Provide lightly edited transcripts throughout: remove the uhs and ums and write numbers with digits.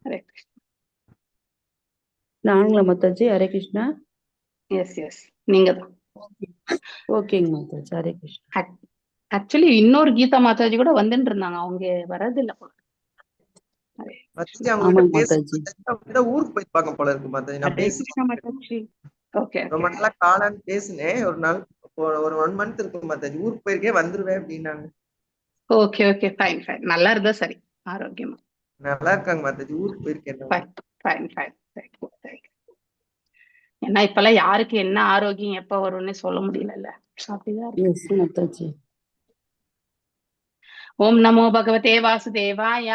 ஹரே கிருஷ்ணா. நாங்களா Mataji? Hare Krishna. S S, நீங்க தான். ஓகேங்க மாதாஜி. ஹரே கிருஷ்ணா. ஆக்சுவலி இன்னொரு கீதா மாதாஜி கூட வந்துட்டு இருந்தாங்க, அவங்க வர்றதில்லை போல. ஹரே மாதாஜி ஆமாங்க அவங்ககிட்ட மாதாஜி. பேச ஊருக்கு போயிருப்பாங்க போல இருக்கு மாதாஜி. நான் ஹரே பேசி கிருஷ்ணா மாதாஜி. ஓகே ரொம்ப நாளா காலான்னு பேசினேன். ஒரு நாள் ஒரு 1 month இருக்கு மாதாஜி. ஊருக்கு போயிருக்கேன், வந்துருவேன் அப்படின்னாங்க. Okay okay, fine fine. நல்லா இருந்தா சரி, ஆரோக்கியமா. நல்லா இருக்காங்க மாதாஜி. ஊருக்கு போயிருக்கேன். Fine fine fine. ஏன்னா இப்பெல்லாம் யாருக்கு என்ன ஆரோக்கியம் எப்ப வரும்னு சொல்ல முடியல. அப்படிதான் இருக்கு. எஸ் மாதாஜி. ஓம் நமோ பகவதே வாசுதேவாய.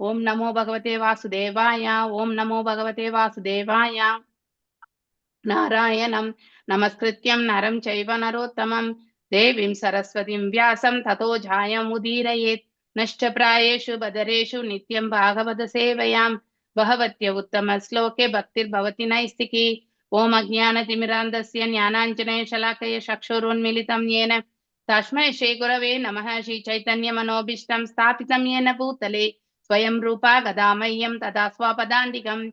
ஓம் நமோ பகவதே வாசுதேவாய. ஓம் நமோ பகவதே வாசுதேவாய. நாராயணம் நமஸ்கிருத்யம் நரம் சைவ நரோத்தமம் தேவீம் சரஸ்வதிம் வியாசம் ததோ ஜாயமுதீரயேத். நஷ்டப்ராயேஷு பதரேஷு நித்யம் பாகவத சேவையாம் பகவத்ய உத்தம ஸ்லோகே பக்திர்பவதி நைஸ்திகி. ஓம் அஜ்ஞானதிமிராந்தஸ்ய ஞானாஞ்சனய ஷலாக்கய சக்ஷுருன்மிலிதம் येन तस्मै श्रीगुरवे नमः. श्रीचैतन्यमनोभीष्टं स्थापितं येन भूतले स्वयं रूपा गदामह्यं तदा स्वपदान्तिकम्.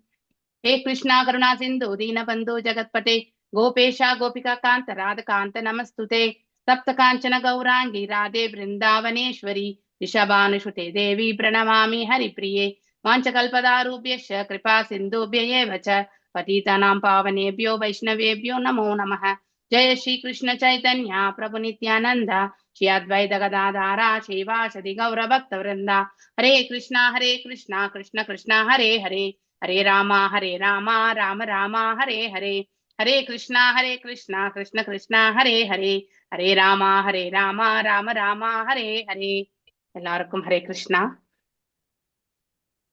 हे कृष्णा करुणा सिन्धु दीनबन्धु जगत्पते गोपेशा गोपिका कान्त राधकान्त नमस्तुते. सप्त काञ्चन गौराङ्गी राधे वृन्दावनेश्वरी ऋषभानुसुते देवी प्रणमामि हरिप्रिये. वाञ्छकल्पदारुभ्यश्च कृपा सिन्धुभ्य एव च पतितानां पावनेभ्यो वैष्णवेभ्यो नमो नमः. जय श्री कृष्ण चैतन्य प्रभु नित्यानंद श्री अद्वैत गदाधारा श्रीवासदि गौर भक्त वृंदा. हरे कृष्णा कृष्ण कृष्णा हरे हरे, हरे रामा राम राम हरे हरे. हरे कृष्णा कृष्ण कृष्णा हरे हरे, हरे रामा राम राम हरे हरे. எல்லாருக்கும் ஹரே கிருஷ்ணா.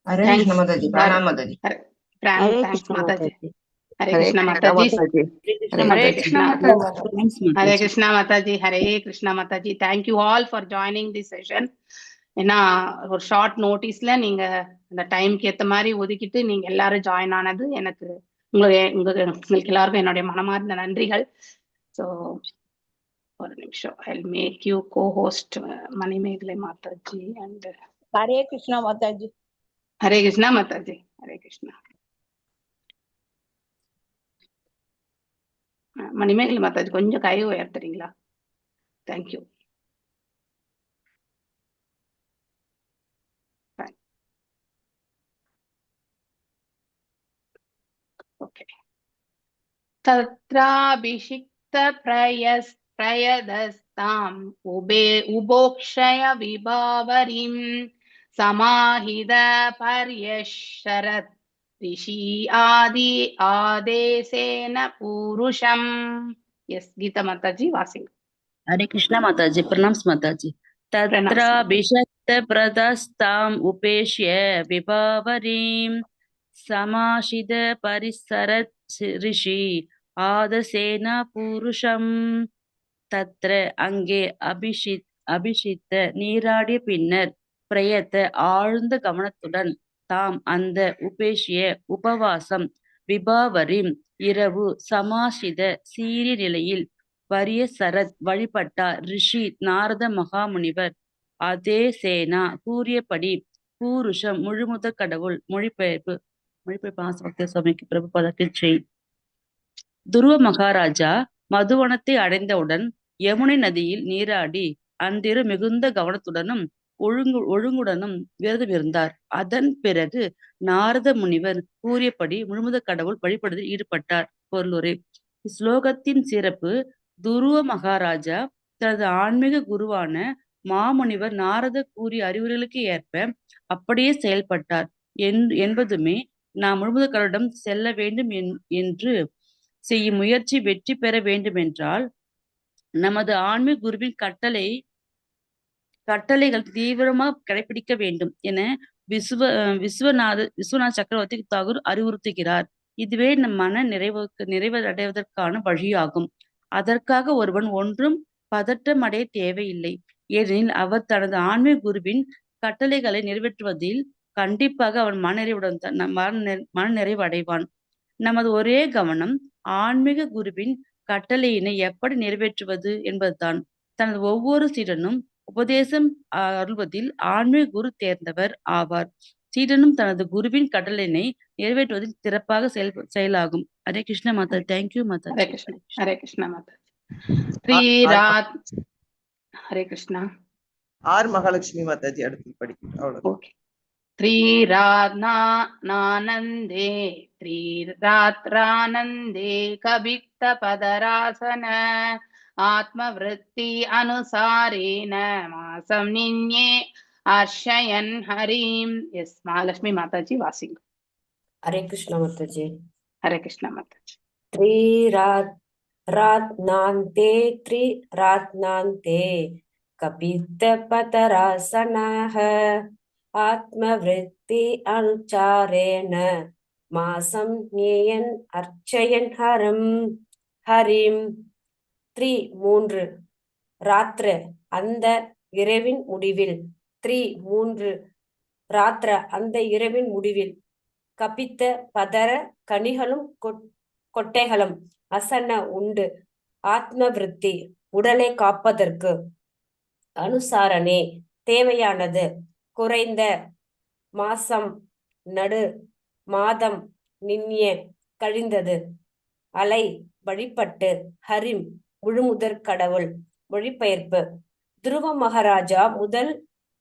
हरे कृष्ण माताजी. प्रणाम माताजी. Hare thanks Krishna Mataji. Mataji. Hare Krishna Mataji. Hare Krishna Hare Mataji. Krishna. Hare Krishna Mataji. Hare Krishna Mataji. Thank you all for joining this session. ஏன்னா ஒரு ஷார்ட் நோட்டீஸ்ல நீங்க அந்த டைம்க்கு ஏத்த மாதிரி ஒதுக்கிட்டு நீங்க எல்லாரும் ஜாயின் ஆனது எனக்கு உங்களுக்கு எல்லாருக்கும் என்னுடைய மனமார்ந்த நன்றிகள். ஸோ ஒரு நிமிஷம், I make you co host Manimekalai Mataji and Hare Krishna Mataji. Hare Krishna Mataji. Hare Krishna. Manimekalai Mataji கொஞ்சம் கை உயர்த்துறீங்களா? தேங்க்யூ. ஓகே. तत्राभिषिक्त प्रयदस्ताम् उभोक्षय विभावरीं समाहित पर्यशरत् ऋषि आदेशेन पूरुषम्. यस गीता माताजी वासिंग. हरे कृष्णा माताजी. प्रणाम माताजी. तत्राभिषक्त प्रदस्ताम् उपेक्ष्य विभावरीं समाशिद परिसरत् ऋषि आदसेन पुरुषம். தத்ர அங்கே அபிஷித்த நீராடிய பின்னர் பிரயத்த ஆழ்ந்த கவனத்துடன் தாம் அந்த உபேஷிய உபவாசம் விபாவரிம் இரவு சமாசித சீரிய நிலையில் வரிய சரத் வழிபட்டார் ரிஷி நாரத மகாமுனிவர். அதே சேனா கூறியபடி பூருஷம் முழுமுத கடவுள். மொழிபெயர்ப்பு ஆசபக்த சுவாமிக்கு பிரபுபாதத்தில் செய். துருவ மகாராஜா மதுவனத்தை அடைந்தவுடன் யமுனை நதியில் நீராடி அன்றிரு மிகுந்த கவனத்துடனும் ஒழுங்குடனும் விரதம் இருந்தார். அதன் பிறகு நாரத முனிவர் கூறியபடி முழுமுத கடவுள் வழிபடுவதில் ஈடுபட்டார். பொருளுரை. ஸ்லோகத்தின் சிறப்பு: துருவ மகாராஜா தனது ஆன்மீக குருவான மாமுனிவர் நாரத கூறிய அறிவுரைகளுக்கு ஏற்ப அப்படியே செயல்பட்டார் என்பதுமே நாம் முழுமுத கடவுளிடம் செல்ல வேண்டும் என்று செய்யும் முயற்சி வெற்றி பெற வேண்டுமென்றால் நமது ஆன்மீக குருவின் கட்டளைகள் தீவிரமாக கடைபிடிக்க வேண்டும் என விஸ்வநாத சக்கரவர்த்தி தாகூர் அறிவுறுத்துகிறார். இதுவே நம் மன நிறைவடைவதற்கான வழியாகும். அதற்காக ஒருவன் ஒன்றும் பதற்றமடைய தேவையில்லை. ஏனெனில் அவர் தனது ஆன்மீக குருவின் கட்டளைகளை நிறைவேற்றுவதில் கண்டிப்பாக அவன் மன நிறைவு அடைவான். நமது ஒரே கவனம் ஆன்மீக குருவின் கட்டளையினை எப்படி நிறைவேற்றுவது என்பதுதான். தனது ஒவ்வொரு சீடனும் உபதேசம் அருள்வதில் ஆன்மீக குரு தேர்ந்தவர் ஆவார். சீடனும் தனது குருவின் கடலினை நிறைவேற்றுவதில் சிறப்பாக செயலாகும். ஹரே கிருஷ்ண மாதா. தேங்க்யூ மாதா. ஹரே கிருஷ்ணா. ஹரே கிருஷ்ணா மாதா. ஸ்ரீராத். ஹரே கிருஷ்ணா. ஆர் மகாலட்சுமி மாதாஜி அடுத்து படிக்கணும். அவ்வளவு. ஓகே. த்ரீராத்னானந்தே த்ரீராத்ரானந்தே கபிக்த பதராசன ஆத்மவிருத்தி அனுசாரேன மாசம் நின்யே அர்ஷயன் ஹரிம். எஸ் மகாலட்சுமி மாதாஜி வாசிங்க. हरे कृष्ण माताजी। ஹரே கிருஷ்ணா மாதாஜி. त्रिरात्नान्ते कपितपतरासनः आत्मवृत्ति अनुचारेण मासं ज्ञेयन् अर्चयन् हरिं। மூன்று ராத்திர அந்த இரவின் முடிவில், மூன்று ராத்திர அந்த இரவின் முடிவில், கபித்த பதர கனிகளும் கொட்டைகளும், அசன உண்டு, ஆத்ம விருத்தி உடலை காப்பதற்கு, அனுசாரணே தேவையானது, குறைந்த, மாசம் நடு, மாதம் நின்ய கழிந்தது, அலை வழிபட்டு, ஹரிம் முழுமுதற் கடவுள். மொழிபெயர்ப்பு. துருவ மகாராஜா முதல்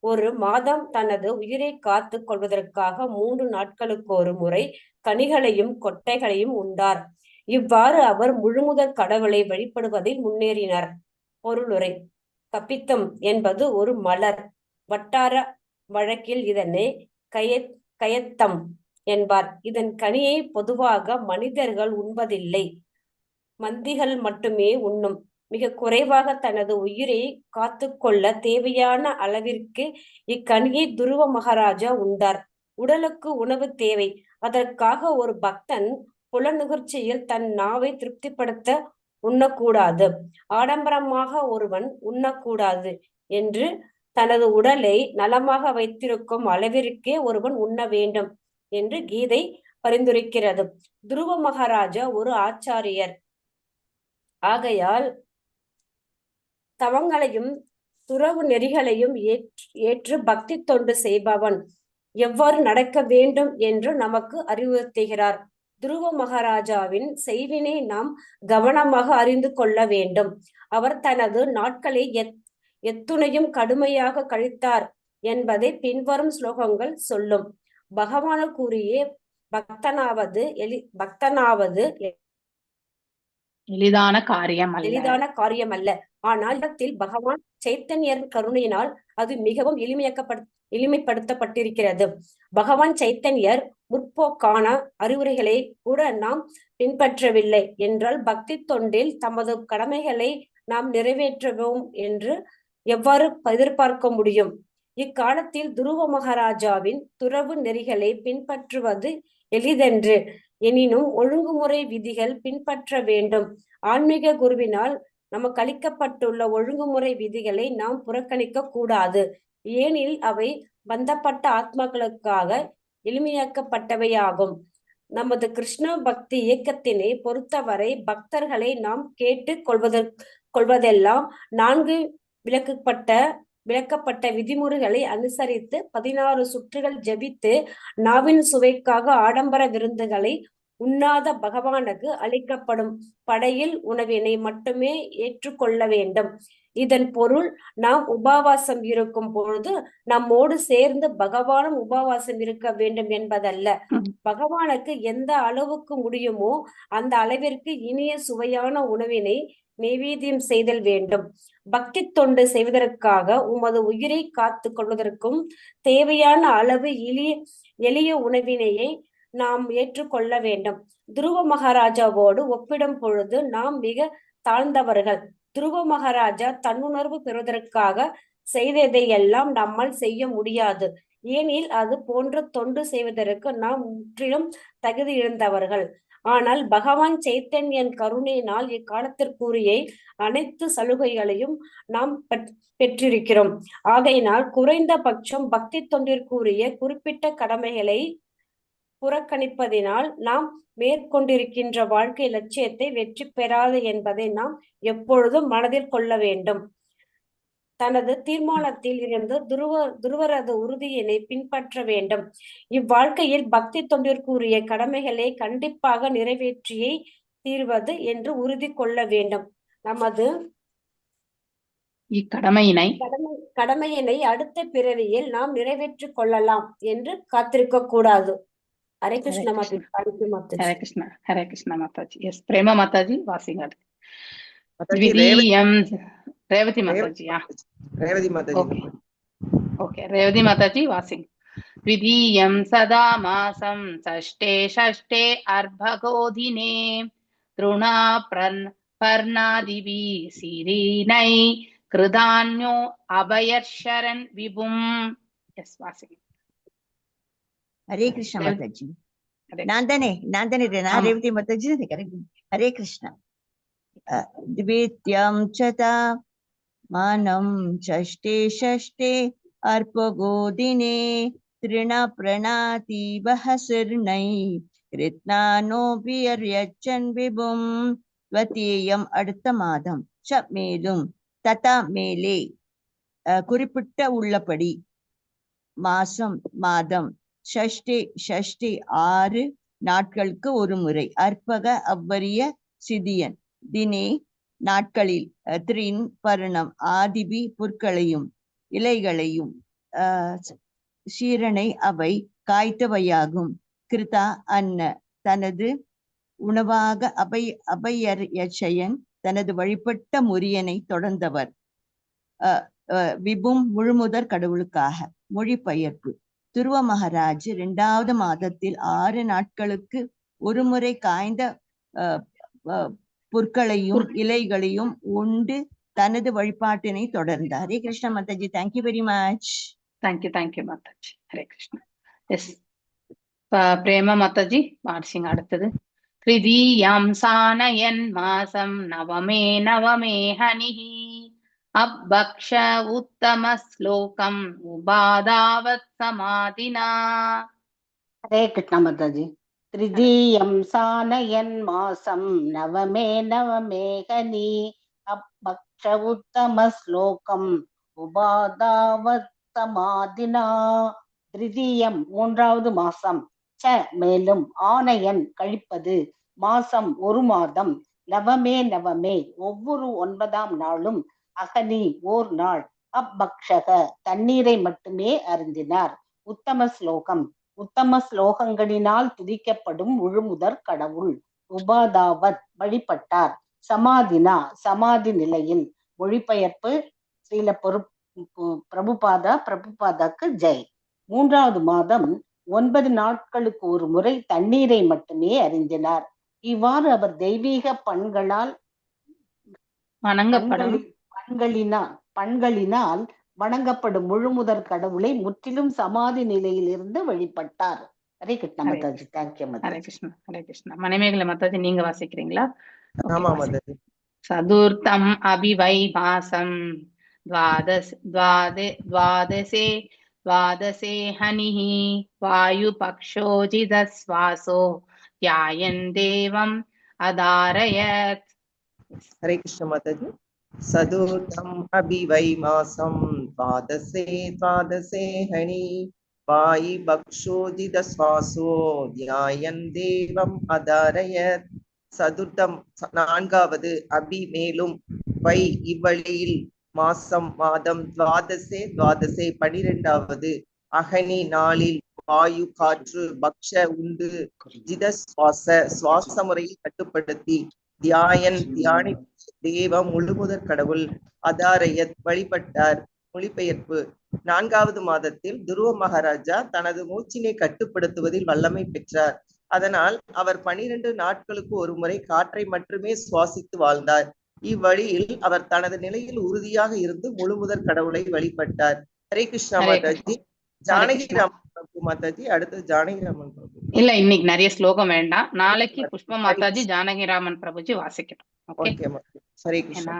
ஒரு மாதம் தனது உயிரை காத்து கொள்வதற்காக 3 நாட்களுக்கு ஒரு முறை கனிகளையும் கொட்டைகளையும் உண்டார். இவ்வாறு அவர் முழுமுதற் கடவுளை வழிபடுவதில் முன்னேறினார். பொருளுரை. கபித்தம் என்பது ஒரு மலர். வட்டார வழக்கில் இதனை கயத்தம் என்பார். இதன் கனியை பொதுவாக மனிதர்கள் உண்பதில்லை, மந்திகள் மட்டுமே உண்ணும். மிக குறைவாக தனது உயிரை காத்து கொள்ள தேவையான அளவிற்கு இக்கனியை துருவ மகாராஜா உண்டார். உடலுக்கு உணவு தேவை. அதற்காக ஒரு பக்தன் புலனுகர்ச்சியில் தன் நாவை திருப்திப்படுத்த உண்ணக்கூடாது. ஆடம்பரமாக ஒருவன் உண்ணக்கூடாது என்று தனது உடலை நலமாக வைத்திருக்கும் அளவிற்கே ஒருவன் உண்ண வேண்டும் என்று கீதை பரிந்துரைக்கிறது. துருவ மகாராஜா ஒரு ஆச்சாரியர் ஆகையால் தவங்களையும் துறவு நெறிகளையும் ஏற்று பக்தி தொண்டு செய்பவன் எவ்வாறு நடக்க வேண்டும் என்று நமக்கு அறிவுறுத்துகிறார். துருவ மகாராஜாவின் செய்வினை நாம் கவனமாக அறிந்து கொள்ள வேண்டும். அவர் தனது நாட்களை எத்துணையும் கடுமையாக கழித்தார் என்பதை பின்வரும் ஸ்லோகங்கள் சொல்லும். பகவான கூறிய பக்தனாவது எளிதான காரியம் அல்ல. ஆனால் இடத்தில் பகவான் சைத்தன்யர் கருணையினால் அது மிகவும் எளிமைப்படுத்தப்பட்டிருக்கிறது. பகவான் சைத்தன்யர் முற்போக்கான அறிவுரைகளை கூட நாம் பின்பற்றவில்லை என்றால் பக்தி தொண்டில் தமது கடமைகளை நாம் நிறைவேற்றுவோம் என்று எவ்வாறு எதிர்பார்க்க முடியும்? இக்காலத்தில் துருவ மகாராஜாவின் துறவு நெறிகளை பின்பற்றுவது எளிதென்று எனினும் ஒழுங்குமுறை விதிகள் பின்பற்ற வேண்டும். ஆன்மீக குருவினால் நமக்கு அளிக்கப்பட்டுள்ள ஒழுங்குமுறை விதிகளை நாம் புறக்கணிக்க கூடாது. ஏனில் அவை பந்தப்பட்ட ஆத்மாக்களுக்காக எளிமையாக்கப்பட்டவையாகும். நமது கிருஷ்ண பக்தி இயக்கத்தினை பொறுத்தவரை பக்தர்களை நாம் கேட்டு கொள்வதெல்லாம் 4 விளக்கப்பட்ட விதிமுறைகளை அனுசரித்து 16 சுற்றுகள் ஜபித்து நாவின் சுவைக்காக ஆடம்பர விருந்துகளை உண்ணாத பகவானுக்கு அளிக்கப்படும் படையில் உணவினை மட்டுமே ஏற்றுக்கொள்ள வேண்டும். இதன் பொருள் நாம் உபவாசம் இருக்கும் பொழுது நம்மோடு சேர்ந்து பகவானும் உபவாசம் இருக்க வேண்டும் என்பதல்ல. பகவானுக்கு எந்த அளவுக்கு முடியுமோ அந்த அளவிற்கு இனிய சுவையான உணவினை நைவேத்தியம் செய்தல் வேண்டும். பக்தி தொண்டு செய்வதற்காக உமது உயிரை காத்து கொள்வதற்கும் தேவையான அளவு எளிய உணவினையை நாம் ஏற்றுக்கொள்ள வேண்டும். துருவ மகாராஜாவோடு ஒப்பிடும் பொழுது நாம் மிக தாழ்ந்தவர்கள். துருவ மகாராஜா தன்னுணர்வு பெறுவதற்காக செய்ததையெல்லாம் நம்மால் செய்ய முடியாது. ஏனில் அது போன்ற தொண்டு செய்வதற்கு நாம் முற்றிலும் தகுதி இழந்தவர்கள். ஆனால் பகவான் சைத்தன்யன் கருணையினால் இக்காலத்திற்குரிய அனைத்து சலுகைகளையும் நாம் பெற்றிருக்கிறோம். ஆகையினால் குறைந்த பட்சம் பக்தி தொண்டிற்குரிய குறிப்பிட்ட கடமைகளை புறக்கணிப்பதினால் நாம் மேற்கொண்டிருக்கின்ற வாழ்க்கை லட்சியத்தை வெற்றி பெறாது என்பதை நாம் எப்பொழுதும் மனதில் கொள்ள வேண்டும். தனது தீர்மானத்தில் இருந்து துருவரது உறுதியினை பின்பற்ற வேண்டும். இவ்வாழ்க்கையில் பக்தி தொண்டிற்குரிய கடமைகளை கண்டிப்பாக நிறைவேற்றியே தீர்வது என்று உறுதி கொள்ள வேண்டும். நமது கடமையினை அடுத்த பிறவியில் நாம் நிறைவேற்றிக் கொள்ளலாம் என்று காத்திருக்க கூடாது. ஹரே கிருஷ்ண மாதாஜி. ஹரே கிருஷ்ணா. ஹரே கிருஷ்ணா மாதாஜி. எஸ் பிரேமா மாதாஜி வாசிங்க. ரேவதி மாதாஜியா? ரேவதி மாதாஜி. ஓகே ரேவதி மாதாஜி வாசிங்க. द्वितीयं सदा मासं षष्ठे षष्ठे अर्भगोदिने तृणा पर्णादिभिः सिरीनै कृदान्यो अभयर्शरन् विभुम्. यस वासिंग. हरे कृष्ण माताजी. नांदने रेवती माताजी ने करेक्ट. हरे कृष्ण. द्वितीयं चता मानं षष्ठे षष्ठे अर्पगोदिने तृण प्रणातिभः सिर्नै कृत्नानोऽभियर्यच्छन् विभुम्. द्वितीयम् அடுத்த மாதம், மேலும், ததா மேலே, குறிப்பிட்ட உள்ளபடி, மாசம் மாதம், ஷஷ்டி 6 நாட்களுக்கு ஒரு முறை, அற்பக அவ்வரிய சிதியன், தினே நாட்களில், த்ரின் பர்ணம் ஆதிபி புற்களையும் இலைகளையும், சீரனை அவை காய்த்தவையாகும், கிருதா அன்ன தனது உணவாக, அபயர்யச்சயன் தனது வழிபட்ட முரியனை தொடர்ந்தவர், விபும் முழுமுதற் கடவுளுக்காக. மொழிபெயர்ப்பு. துருவ மகாராஜ் 2வது மாதத்தில் 6 நாட்களுக்கு ஒரு முறை காய்ந்த புற்களையும் இலைகளையும் உண்டு தனது வழிபாட்டினை தொடர்ந்தார். Hare Krishna Mataji. Thank you very much. Thank you Mataji. Hare Krishna. S Prema Mataji வாசிங்க அடுத்தது. त्रिदीयं सानयन् मासं नवमे हनिः अभक्ष उत्तमश्लोकम् उपादावत् समाधिना. हरे कृष्ण माताजी. त्रिदीयं सानयन् मासं नवमे हनि अभक्ष उत्तमश्लोकम् उपादावत् समाधिना. त्रिदीयம் 3வது மாசம், மேலும், ஆனையன் கழிப்பது, மாசம் ஒரு மாதம், நவமே ஒவ்வொரு 9ஆம் நாளும், அகனி ஓர் நாள், அப்பக்ஷக தண்ணீரை மட்டுமே அருந்தினார். உத்தம ஸ்லோகம் உத்தம ஸ்லோகங்களினால் துதிக்கப்படும் முழுமுதற் கடவுள். உபாதாவத் வழிபட்டார். சமாதினா சமாதி நிலையில். மொழிபெயர்ப்பு ஸ்ரீல பிரபுபாதாக்கு ஜெய். 3வது மாதம் 9 நாட்களுக்கு ஒரு முறை தண்ணீரை மட்டுமே அறிந்தினார். இவ்வாறு அவர் தெய்வீக பண்களினால் வணங்கப்படும் முழுமுதற் கடவுளை முற்றிலும் சமாதி நிலையில் இருந்து வழிபட்டார். ஹரே கிருஷ்ண மாதாஜி. தேங்க்யூ மாதாஜி. ஹரே கிருஷ்ணா. மணிமேகலை மாதாஜி நீங்க வாசிக்கிறீங்களா? ஆமா மாதாஜி. சதுர்த்தம் அபிவைபாசம் द्वादशे हनिः वायुपक्षोजितश्वासो ध्यायन् देवम् अधारयत्. हरे कृष्ण माताजी. सदूतम् अभिवैमासं द्वादशे हनि वायुपक्षोजितश्वासो ध्यायन् देवम् अधारयत्. சதுர்த்தம் 4வது, அபி மேலும், வை இவ்வழியில், மாசம் மாதம், துவாதசே 12வது, அகனி நாளில், வாயு காற்று, பக்ஷ உண்டு, ஜித சுவாச முறையில் கட்டுப்படுத்தி, தியானி தேவம் முழுமுதற் கடவுள், அதாரயத் வழிபட்டார். மொழிபெயர்ப்பு. 4வது மாதத்தில் துருவ மகாராஜா தனது மூச்சினை கட்டுப்படுத்துவதில் வல்லமை பெற்றார். அதனால் அவர் 12 நாட்களுக்கு ஒரு முறை காற்றை மட்டுமே சுவாசித்து வாழ்ந்தார். இவ்வழியில் அவர் தனது நிலையில் உறுதியாக இருந்து முழுமுதற் கடவுளை வழிபட்டார். ஹரே கிருஷ்ணா மாதாஜி. ஜானகிராமன் பிரபு மாதாஜி. அடுத்து ஜானகிராமன் பிரபு. இல்ல, இன்னைக்கு நிறைய ஸ்லோகம் வேண்டாம். நாளைக்கு புஷ்ப மாதாஜி ஜானகிராமன் பிரபுஜி வாசிக்கட்டும். ஹரே கிருஷ்ணா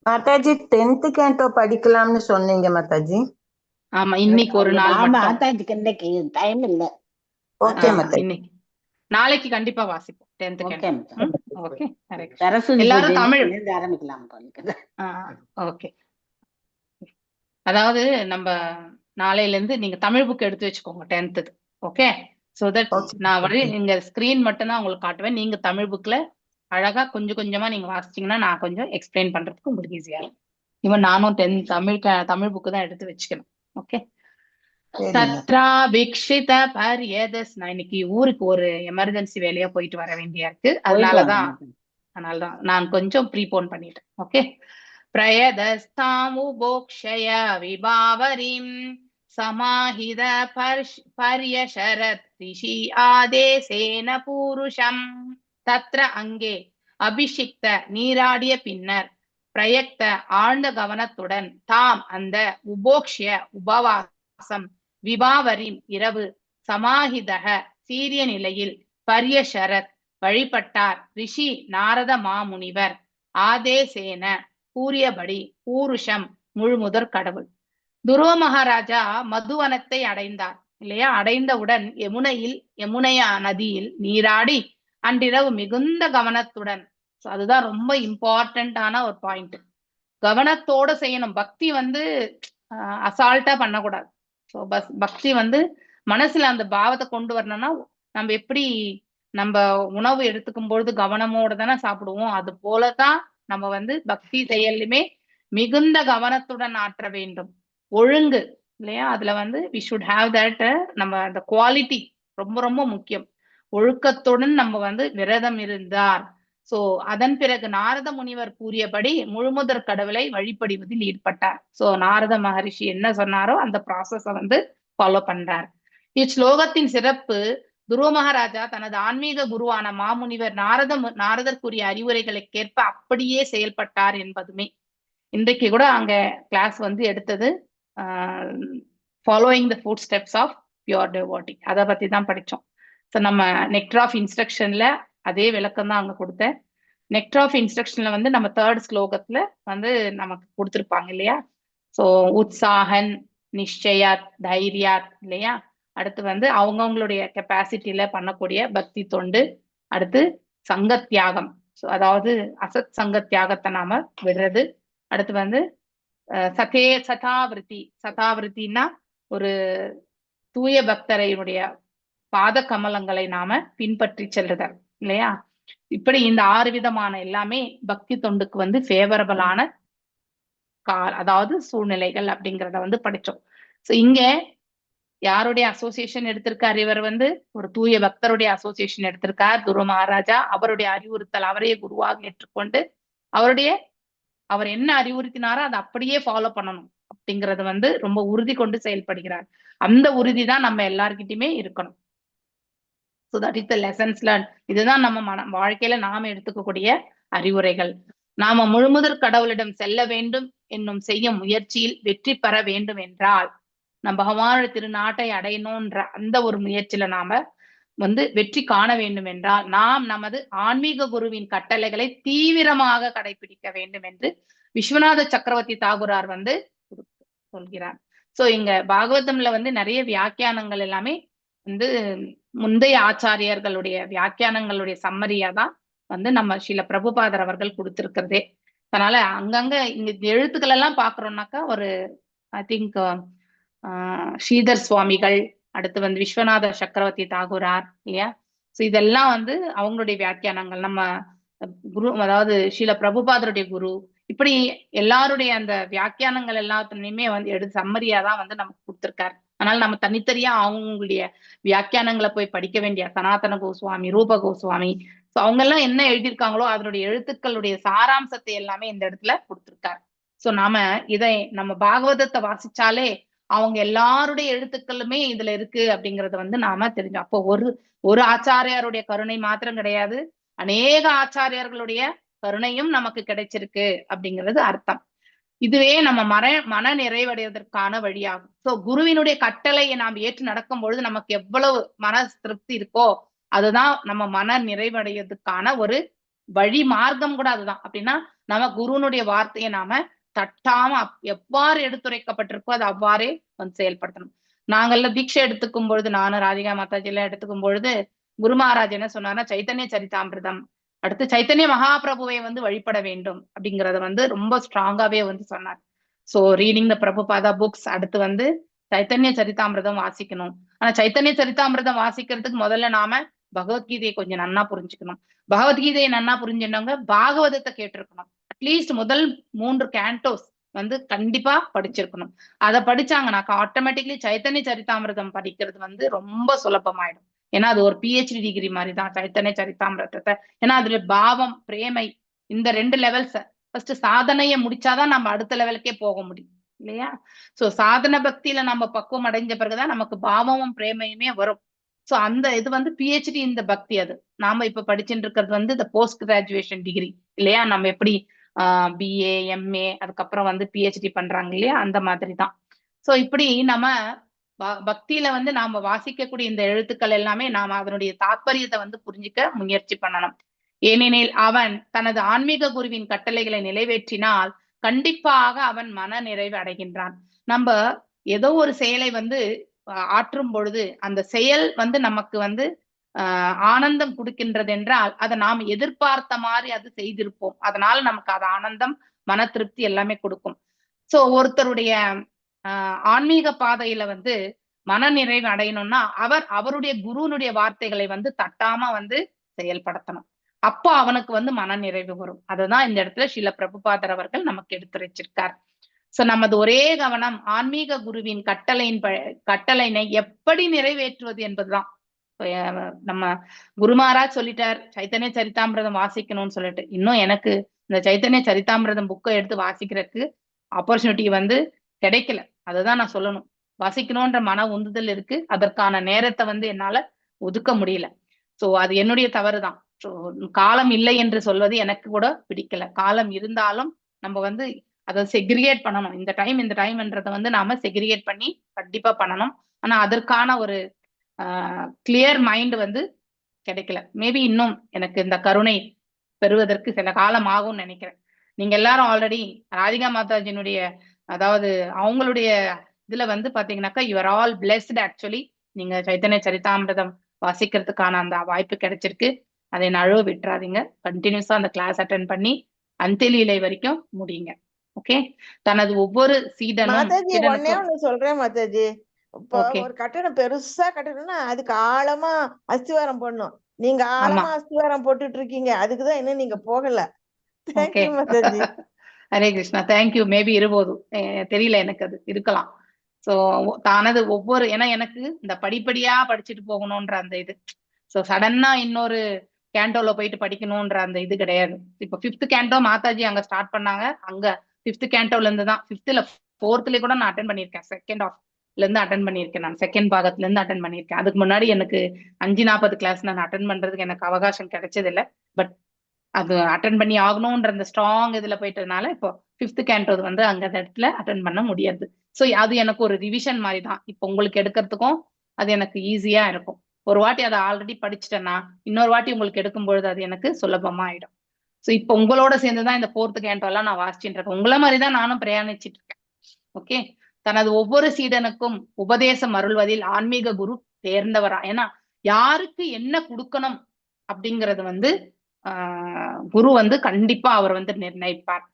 மாதாஜி. 10th கேண்டோ படிக்கலாம்னு சொன்னீங்க மாதாஜி. ஆமா, இன்னைக்கு ஒரு நாள் மாதாஜிக்கு இன்னைக்கு டைம் இல்ல. ஓகே மாதாஜி. நாளைக்கு கண்டிப்பா வாசிப்போம் 10th கேண்டோ. ஓகே. எல்லாரும் தமிழ் ஆரம்பிக்கலாம். ஓகே. அதாவது நம்ம நாளையில இருந்து நீங்க தமிழ் புக் எடுத்து வச்சுக்கோங்க 10th. Okay, so that Okay, நான் வழி okay. இங்க ஸ்கிரீன் மட்டும் தான் உங்களுக்கு காட்டுவேன். நீங்க தமிழ் புக்ல அழகா கொஞ்சம் கொஞ்சமா நீங்க வாசிச்சீங்கன்னா நான் கொஞ்சம் எக்ஸ்பிளைன் பண்றதுக்கு உங்களுக்கு ஈஸியா இருக்கும். இவன் நானும் தமிழ் புக்கு தான் எடுத்து வச்சுக்கணும். ஓகே, சரிங்க. தத்ராபிக்ஷித பர்யதஸ். நான் இன்னைக்கு ஊருக்கு ஒரு எமர்ஜென்சி வேலையா போயிட்டு வர வேண்டியா இருக்கு. போயிட்டு வாங்க அதனாலதான் நான் கொஞ்சம் ப்ரீபோன் பண்ணிட்டேன். ஓகே, பிரயதஸ்தாமுபோக்ஷய விபாவரிம் சமாஹித பர்யஷரத் ரிஷி ஆதேசேன பூருஷம். தத்ர அங்கே அபிஷிக்த நீராடிய பின்னர் பிரயக்த ஆழ்ந்த கவனத்துடன் தாம் அந்த உபோக்ஷிய உபவாசம் விபாவரின் இரவு சமாஹிதக சீரிய நிலையில் பர்யஷரத் வழிபட்டார் ரிஷி நாரத மாமுனிவர் ஆதேசேன கூறியபடி பூருஷம் முழுமுதற் கடவுள். துருவ மகாராஜா மதுவனத்தை அடைந்தார் இல்லையா? அடைந்தவுடன் யமுனையா நதியில் நீராடி அன்றிரவு மிகுந்த கவனத்துடன், அதுதான் ரொம்ப இம்பார்ட்டன்டான ஒரு பாயிண்ட், கவனத்தோட செய்யணும். பக்தி அசால்ட்டா பண்ணக்கூடாது. ஸோ பக்தி மனசுல அந்த பாவத்தை கொண்டு வரணும்னா நம்ம எப்படி நம்ம உணவு எடுத்துக்கும் பொழுது கவனமோட தானே சாப்பிடுவோம். அது போலதான் நம்ம பக்தி செயலுமே மிகுந்த கவனத்துடன் ஆற்ற வேண்டும். ஒழுங்கு இல்லையா? அதுல வி ஷுட் ஹாவ் தட். நம்ம அந்த குவாலிட்டி ரொம்ப ரொம்ப முக்கியம். ஒழுக்கத்துடன் நம்ம விரதம் இருந்தார். சோ அதன் பிறகு நாரத முனிவர் கூறியபடி முழுமுதற் கடவுளை வழிபடுவதில் ஈடுபட்டார். சோ நாரத மகரிஷி என்ன சொன்னாரோ அந்த ப்ராசஸ ஃபாலோ பண்றார். இஸ்லோகத்தின் சிறப்பு, துருவ மகாராஜா தனது ஆன்மீக குருவான மாமுனிவர் நாரதர் கூறிய அறிவுரைகளுக்கேற்ப அப்படியே செயல்பட்டார் என்பதுமே. இன்றைக்கு கூட அங்க கிளாஸ் எடுத்தது following the footsteps of pure devotee, அதை பத்தி தான் படிச்சோம். ஸோ நம்ம நெக்டர் ஆஃப் இன்ஸ்ட்ரக்ஷன்ல அதே விளக்கம் தான் அங்க கொடுத்தேன். நெக்டர் ஆஃப் இன்ஸ்ட்ரக்ஷன்ல நம்ம 3rd ஸ்லோகத்துல நமக்கு கொடுத்துருப்பாங்க இல்லையா? ஸோ உற்சாகன் நிச்சயாத் தைரியாத் இல்லையா? அடுத்து அவங்கவுங்களுடைய கெப்பாசிட்டியில பண்ணக்கூடிய பக்தி தொண்டு. அடுத்து சங்க தியாகம், ஸோ அதாவது அசத் சங்க தியாகத்தை நாம விடுறது. அடுத்து சதாவிருத்தின்னா ஒரு தூய பக்தரையுடைய பாத கமலங்களை நாம பின்பற்றி செல்லுதல் இல்லையா? இப்படி இந்த 6 விதமான எல்லாமே பக்தி தொண்டுக்கு ஃபேவரபிளான அதாவது சூழ்நிலைகள் அப்படிங்கிறத படிச்சோம். ஸோ இங்க யாருடைய அசோசியேஷன் எடுத்திருக்கார்? இவர் ஒரு தூய பக்தருடைய அசோசியேஷன் எடுத்திருக்கார் துருவ மகாராஜா. அவருடைய அறிவுறுத்தல், அவரையே குருவாக ஏற்றுக்கொண்டு அவர் என்ன அறிவுறுத்தினாரோ அதை அப்படியே ஃபாலோ பண்ணணும் அப்படிங்கறது ரொம்ப உறுதி கொண்டு செயல்படுகிறார். அந்த உறுதி தான் நம்ம எல்லார்கிட்டயுமே இருக்கணும். So that is the lessons learn. இதுதான் நம்ம வாழ்க்கையில நாம எடுத்துக்கக்கூடிய அறிவுரைகள். நாம முழுமுதற் கடவுளிடம் செல்ல வேண்டும் என்னும் செய்யும் முயற்சியில் வெற்றி பெற வேண்டும் என்றால், நம் பகவானுடைய திருநாட்டை அடையணும்ன்ற அந்த ஒரு முயற்சியில நாம வெற்றி காண வேண்டும் என்றால் நாம் நமது ஆன்மீக குருவின் கட்டளைகளை தீவிரமாக கடைபிடிக்க வேண்டும் என்று விஸ்வநாத சக்கரவர்த்தி தாகூரார் சொல்கிறார். சோ இங்க பாகவதம்ல நிறைய வியாக்கியானங்கள் எல்லாமே முந்தைய ஆச்சாரியர்களுடைய வியாக்கியானங்களுடைய சம்மரியா தான் நம்ம ஸ்ரீல பிரபுபாதர் அவர்கள் கொடுத்திருக்கிறதே. அதனால அங்கங்க இங்க எழுத்துக்கள் எல்லாம் பாக்குறோம்னாக்கா ஒரு ஐ திங்க் ஸ்ரீதர் சுவாமிகள், அடுத்து விஸ்வநாத சக்கரவர்த்தி தாகூரார் இல்லையா? சோ இதெல்லாம் அவங்களுடைய வியாக்கியானங்கள். நம்ம குரு அதாவது ஸ்ரீல பிரபுபாதருடைய குரு, இப்படி எல்லாருடைய அந்த வியாக்கியானங்கள் எல்லாத்துலயுமே எடுத்து சம்மரியா தான் நமக்கு கொடுத்திருக்காரு. அதனால நம்ம தனித்தனியா அவங்களுடைய வியாக்கியானங்களை போய் படிக்க வேண்டிய சனாதன கோஸ்வாமி, ரூப கோஸ்வாமி, சோ அவங்க எல்லாம் என்ன எழுதியிருக்காங்களோ அதனுடைய எழுத்துக்களுடைய சாராம்சத்தை எல்லாமே இந்த இடத்துல கொடுத்திருக்காரு. சோ இதை நம்ம பாகவதத்தை வாசிச்சாலே அவங்க எல்லாருடைய எழுத்துக்களுமே இதுல இருக்கு அப்படிங்கறத நாம தெரிஞ்சோம். அப்போ ஒரு ஆச்சாரியாருடைய கருணை மாத்திரம் கிடையாது, அநேக ஆச்சாரியர்களுடைய கருணையும் நமக்கு கிடைச்சிருக்கு அப்படிங்கிறது அர்த்தம். இதுவே நம்ம மன நிறைவடைவதற்கான வழியாகும். சோ குருவினுடைய கட்டளையை நாம் ஏற்று நடக்கும் பொழுது நமக்கு எவ்வளவு மன திருப்தி இருக்கோ அதுதான் நம்ம மன நிறைவடைவதற்கான ஒரு வழி மார்க்கம் கூட அதுதான். அப்படின்னா நம்ம குருவினுடைய வார்த்தையை நாம தட்டாம எவ்வாறு எடுத்துரைக்கப்பட்டிருக்கோ அது அவ்வாறே செயல்படுத்தணும். நாங்கள்லாம் தீட்சை எடுத்துக்கும் பொழுது, நானும் ராதிகா மாதாஜி எல்லாம் எடுத்துக்கும் பொழுது குரு மகாராஜ் என்ன சொன்னார்னா சைத்தன்ய சரிதாமிர்தம், அடுத்து சைத்தன்ய மகாபிரபுவை வழிபட வேண்டும் அப்படிங்கறத ரொம்ப ஸ்ட்ராங்காவே சொன்னார். So reading the Prabhupada books, அடுத்து வந்து சைத்தன்ய சரிதாமிரதம் வாசிக்கணும். ஆனா சைத்தன்ய சரிதாமிரதம் வாசிக்கிறதுக்கு முதல்ல நாம பகவத்கீதையை கொஞ்சம் நன்னா புரிஞ்சுக்கணும். பகவத்கீதையை நன்னா புரிஞ்சுட்டவங்க பாகவதத்தை கேட்டிருக்கணும். அட்லீஸ்ட் முதல் 3 கேண்டோஸ் வந்து கண்டிப்பா படிச்சிருக்கணும். அதை படிச்சாங்கனாக்கா ஆட்டோமேட்டிக்லி சைத்தன்ய சரிதாமிரதம் படிக்கிறது வந்து ரொம்ப சுலபமாயிடும். ஏன்னா அது ஒரு PhD டிகிரி மாதிரி தான் சைத்தன்ய சரிதாமிரதத்தை. ஏன்னா அதுல பாவம், பிரேமை, இந்த 2 லெவல்ஸ் ஃபர்ஸ்ட் சாதனையை முடிச்சாதான் நம்ம அடுத்த லெவலுக்கே போக முடியும் இல்லையா? சோ சாதன பக்தியில நம்ம பக்குவம் அடைஞ்ச பிறகுதான் நமக்கு பாவமும் பிரேமையுமே வரும். சோ அந்த இது வந்து PhD இந்த பக்தி. அது நாம இப்ப படிச்சுட்டு இருக்கிறது வந்து இந்த போஸ்ட் கிராஜுவேஷன் டிகிரி இல்லையா? நம்ம எப்படி BA MA அதுக்கப்புறம் வந்து PhD பண்றாங்க இல்லையா? அந்த மாதிரி தான். சோ இப்படி நம்ம பக்தியில வந்து நாம வாசிக்கக்கூடிய இந்த எழுத்துக்கள் எல்லாமே நாம அதனுடைய தாத்பரியத்தை வந்து புரிஞ்சுக்க முயற்சி பண்ணணும். ஏனெனில் அவன் தனது ஆன்மீக குருவின் கட்டளைகளை நிறைவேற்றினால் கண்டிப்பாக அவன் மன நிறைவு அடைகின்றான். நம்ம ஏதோ ஒரு செயலை வந்து ஆற்றும் பொழுது அந்த செயல் வந்து நமக்கு வந்து ஆனந்தம் கொடுக்கின்றது என்றால் அதை நாம் எதிர்பார்த்த மாதிரி அது செய்திருப்போம். அதனால நமக்கு அது ஆனந்தம், மன திருப்தி எல்லாமே கொடுக்கும். சோ ஒருத்தருடைய ஆன்மீக பாதையில வந்து மன நிறைவு அடையணும்னா அவருடைய குருனுடைய வார்த்தைகளை வந்து தட்டாம வந்து செயல்படுத்தணும். அப்போ அவனுக்கு வந்து மன நிறைவு வரும். அதுதான் இந்த இடத்துல ஸ்ரீல பிரபுபாதர் அவர்கள் நமக்கு எடுத்துரைச்சிருக்கார். சோ நமது ஒரே கவனம் ஆன்மீக குருவின் கட்டளையினை எப்படி நிறைவேற்றுவது என்பதுதான். நம்ம குருமாராஜ் சொல்லிட்டார் சைத்தன்ய சரிதாமிரதம் வாசிக்கணும்னு சொல்லிட்டு, இன்னும் எனக்கு இந்த சைத்தன்ய சரிதாமிரதம் புக்கை எடுத்து வாசிக்கிறதுக்கு ஆப்பர்ச்சுனிட்டி வந்து கிடைக்கல. அதுதான் நான் சொல்லணும். வாசிக்கணும்ன்ற மன உந்துதல் இருக்கு, அதற்கான நேரத்தை வந்து என்னால ஒதுக்க முடியல. சோ அது என்னுடைய தவறுதான். காலம் இல்லை என்று சொல்வது எனக்கு கூட பிடிக்கல. காலம் இருந்தாலும் நம்ம வந்து அதை செக்ரிகேட் பண்ணணும். இந்த டைம்ன்றதை வந்து நாம செக்ரிகேட் பண்ணி கண்டிப்பா பண்ணணும். ஆனா அதற்கான ஒரு கிளியர் மைண்ட் வந்து கிடைக்கல. மேபி இன்னும் எனக்கு இந்த கருணை பெறுவதற்கு சில காலம் ஆகும்னு நினைக்கிறேன். நீங்க எல்லாரும் ஆல்ரெடி ராதிகா மாதாஜினுடைய அதாவது அவங்களுடைய இதுல வந்து பாத்தீங்கன்னாக்கா யூஆர் ஆல் பிளெஸ்ட். ஆக்சுவலி நீங்க சைத்தன்ய சரிதாமிரதம் வாசிக்கிறதுக்கான அந்த வாய்ப்பு கிடைச்சிருக்கு. அதை நழுவ விட்டுறாதீங்க. கண்டினியூஸா அந்த கிளாஸ் அட்டென்ட் பண்ணி அந்திலீலை வரைக்கும் முடியுங்க. ஓகே. தனது ஒவ்வொரு மாதாஜி ஒன்னே ஒண்ணு சொல்றேன் மாதாஜி. இப்போ ஒரு கட்டணம் பெருசா கட்டணும்னா அதுக்கு ஆழமா அஸ்திவாரம் போடணும். நீங்க ஆழமா அஸ்திவாரம் போட்டுட்டு இருக்கீங்க. அதுக்குதான் இன்னும் நீங்க போகல. Thank you Mataji. Hare Krishna. Thank you. Maybe இருபோது தெரியல, எனக்கு அது இருக்கலாம். சோ தானது ஒவ்வொரு ஏன்னா எனக்கு இந்த படிப்படியா படிச்சுட்டு போகணும்ன்ற அந்த இது. சோ சடனா இன்னொரு கேண்டோல போயிட்டு படிக்கணும்ன்ற அந்த இது கிடையாது. இப்ப 5th கேண்டோ மாதாஜி அங்க ஸ்டார்ட் பண்ணாங்க. அங்க 5th கேண்டோல இருந்து தான் 5th 4th கூட நான் அட்டென்ட் பண்ணியிருக்கேன். 2nd halfல இருந்து அட்டென்ட் பண்ணியிருக்கேன். நான் 2nd பாகத்துல இருந்து அட்டென்ட் பண்ணியிருக்கேன். அதுக்கு முன்னாடி எனக்கு 5:40 கிளாஸ் நான் அட்டென்ட் பண்றதுக்கு எனக்கு அவகாசம் கிடைச்சது இல்லை. பட் அது அட்டென்ட் பண்ணி ஆகணும்ன்ற அந்த ஸ்ட்ராங் இதுல போயிட்டதுனால இப்போ 5th கேண்டோ வந்து அங்க இடத்துல அட்டென்ட் பண்ண முடியாது. சோ அது எனக்கு ஒரு ரிவிஷன் மாதிரி தான். இப்போ உங்களுக்கு எடுக்கிறதுக்கும் அது எனக்கு ஈஸியா இருக்கும். ஒரு வாட்டி அதை ஆல்ரெடி படிச்சுட்டேன்னா இன்னொரு வாட்டி உங்களுக்கு எடுக்கும் பொழுது அது எனக்கு சுலபமா ஆயிடும். சோ இப்போ உங்களோட சேர்ந்துதான் இந்த 4th கேண்டோ எல்லாம் நான் வாசிச்சுட்டு இருக்கேன். உங்களை மாதிரிதான் நானும் பிரயாணிச்சுட்டு இருக்கேன். ஓகே. தனது ஒவ்வொரு சீடனுக்கும் உபதேசம் அருள்வதில் ஆன்மீக குரு தேர்ந்தவரா. ஏன்னா யாருக்கு என்ன கொடுக்கணும் அப்படிங்கறது வந்து குரு வந்து கண்டிப்பா அவர் வந்து நிர்ணயிப்பார்.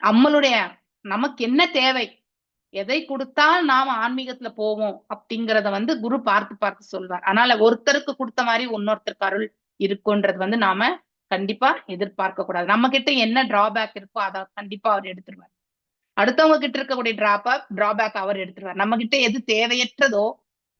நம்மளுடைய நமக்கு என்ன தேவை, எதை கொடுத்தால் நாம ஆன்மீகத்துல போவோம் அப்படிங்கறத வந்து குரு பார்த்து சொல்வார். அதனால ஒருத்தருக்கு கொடுத்த மாதிரி இன்னொருத்தருக்கு அருள் இருக்குன்றது வந்து நாம கண்டிப்பா எதிர்பார்க்க கூடாது. நம்ம கிட்ட என்ன டிராபேக் இருக்கோ அதை கண்டிப்பா அவர் எடுத்துருவார். அடுத்தவங்க கிட்ட இருக்கக்கூடிய டிராபேக் அவர் எடுத்துருவார். நம்ம கிட்ட எது தேவையற்றதோ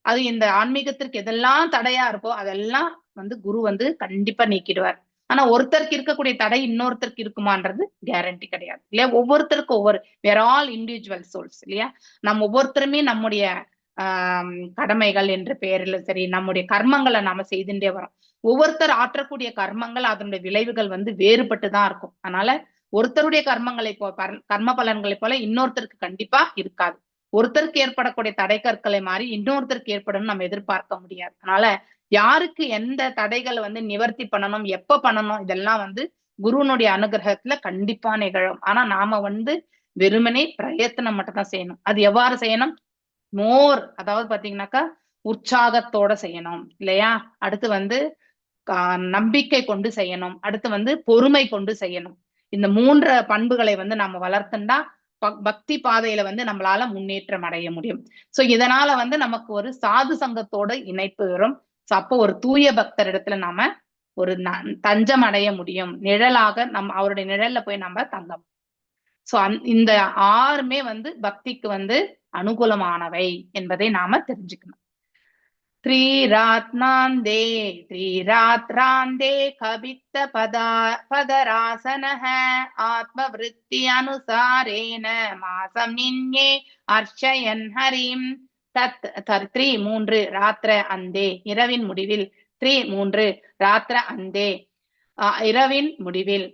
அது இந்த ஆன்மீகத்திற்கு எதெல்லாம் தடையா இருக்கோ அதெல்லாம் வந்து குரு வந்து கண்டிப்பா நீக்கிடுவார். ஆனா ஒருத்தருக்கு இருக்கக்கூடிய தடை இன்னொருத்தருக்கு இருக்குமான்றது கேரண்டி கிடையாது இல்லையா? ஒவ்வொருத்தருக்கும் ஒவ்வொரு வேர் ஆல் இண்டிவிஜுவல் சோல்ஸ் இல்லையா? நம்ம ஒவ்வொருத்தருமே நம்முடைய கடமைகள் என்ற பெயர்ல சரி நம்முடைய கர்மங்களை நாம செய்துட்டே வரோம். ஒவ்வொருத்தர் ஆற்றக்கூடிய கர்மங்கள் அதனுடைய விளைவுகள் வந்து வேறுபட்டுதான் இருக்கும். அதனால ஒருத்தருடைய கர்ம பலன்களை போல இன்னொருத்தருக்கு கண்டிப்பா இருக்காது. ஒருத்தருக்கு ஏற்படக்கூடிய தடை கற்களை மாதிரி இன்னொருத்தருக்கு ஏற்படும் நம்ம எதிர்பார்க்க முடியாது. அதனால யாருக்கு எந்த தடைகளை வந்து நிவர்த்தி பண்ணணும், எப்ப பண்ணணும், இதெல்லாம் வந்து குருனுடைய அனுகிரகத்துல கண்டிப்பா நிகழும். ஆனா நாம வந்து வெறுமனே பிரயத்தனம் மட்டும் தான் செய்யணும். அது எவ்வாறு செய்யணும்? அதாவது பாத்தீங்கன்னாக்கா உற்சாகத்தோட செய்யணும் இல்லையா? அடுத்து வந்து நம்பிக்கை கொண்டு செய்யணும். அடுத்து வந்து பொறுமை கொண்டு செய்யணும். இந்த 3 பண்புகளை வந்து நாம வளர்த்துண்டா பக்தி பாதையில வந்து நம்மளால முன்னேற்றம் அடைய முடியும். சோ இதனால வந்து நமக்கு ஒரு சாது சங்கத்தோட இணைப்பு வரும். சோ அப்போ ஒரு தூய பக்தர் இடத்துல நாம ஒரு தஞ்சம் அடைய முடியும். நிழலாக அவருடைய நிழல்ல போய் நம்ம தங்கம். சோ இந்த 6மே வந்து பக்திக்கு வந்து அனுகூலமானவை என்பதை நாம தெரிஞ்சுக்கணும். த்ரீராத்னாந்தே த்ரீராத்ராந்தே கபித்த பதராசனஹ ஆத்மவிருத்தி அனுசாரேன மாசம் நின்யே அர்ச்சயன் ஹரிம். தத் 3 ராத்திர அந்தே இரவின் முடிவில், 3 ராத்திர அந்தே இரவின் முடிவில்,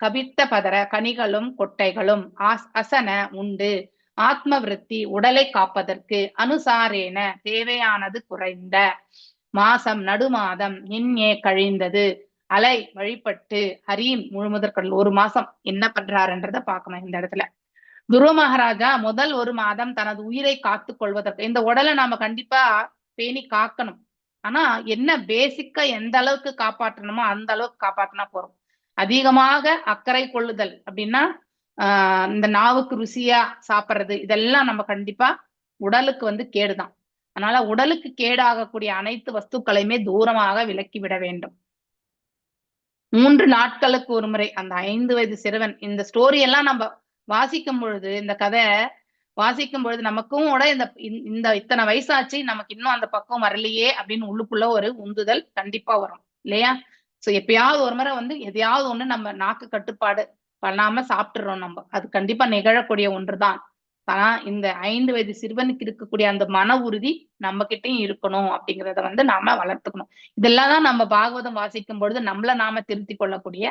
கபித்த பதர கனிகளும் கொட்டைகளும், அசன உண்டு, ஆத்ம விருத்தி உடலை காப்பதற்கு, அனுசாரேன தேவையானது குறைந்த, மாசம் நடுமாதம், நின்யே கழிந்தது, அலை வழிபட்டு, ஹரீம் முழுமுதற்கடல் 1 மாசம் என்ன பண்றாருன்றத பார்க்கணும். இந்த இடத்துல துருவ மகாராஜா முதல் 1 மாதம் தனது உயிரை காத்து கொள்வதற்கு, இந்த உடலை நாம கண்டிப்பா பேணி காக்கணும். ஆனா என்ன பேசிக்கா எந்த அளவுக்கு காப்பாற்றணுமோ அந்த அளவுக்கு காப்பாற்றினா போறோம். அதிகமாக அக்கறை கொள்ளுதல் அப்படின்னா இந்த நாவுக்கு ருசியா சாப்பிட்றது, இதெல்லாம் நம்ம கண்டிப்பா உடலுக்கு வந்து கேடுதான். அதனால உடலுக்கு கேடாகக்கூடிய அனைத்து வஸ்துக்களையுமே தூரமாக விலக்கி விட வேண்டும். 3 நாட்களுக்கு ஒரு முறை அந்த 5 வயது சிறுவன், இந்த ஸ்டோரி எல்லாம் நம்ம வாசிக்கும் பொழுது, இந்த கதை வாசிக்கும் பொழுது நமக்கும் கூட இந்த இத்தனை வயசாச்சு நமக்கு இன்னும் அந்த பக்கம் வரலையே அப்படின்னு உள்ளுக்குள்ள ஒரு உந்துதல் கண்டிப்பா வரும் இல்லையா? சோ எப்பயாவது ஒரு முறை வந்து எதையாவது ஒண்ணு நம்ம நாக்கு கட்டுப்பாடு பண்ணாம சாப்பிட்டுறோம். நம்ம அது கண்டிப்பா நிகழக்கூடிய ஒன்றுதான். ஆனா இந்த 5 வயது சிறுவனுக்கு இருக்கக்கூடிய அந்த மன உறுதி நம்ம கிட்டையும் இருக்கணும் அப்படிங்கிறத வந்து நாம வளர்த்துக்கணும். இதெல்லாம் தான் நம்ம பாகவதம் வாசிக்கும் பொழுது நம்மள நாம திருத்திக் கொள்ளக்கூடிய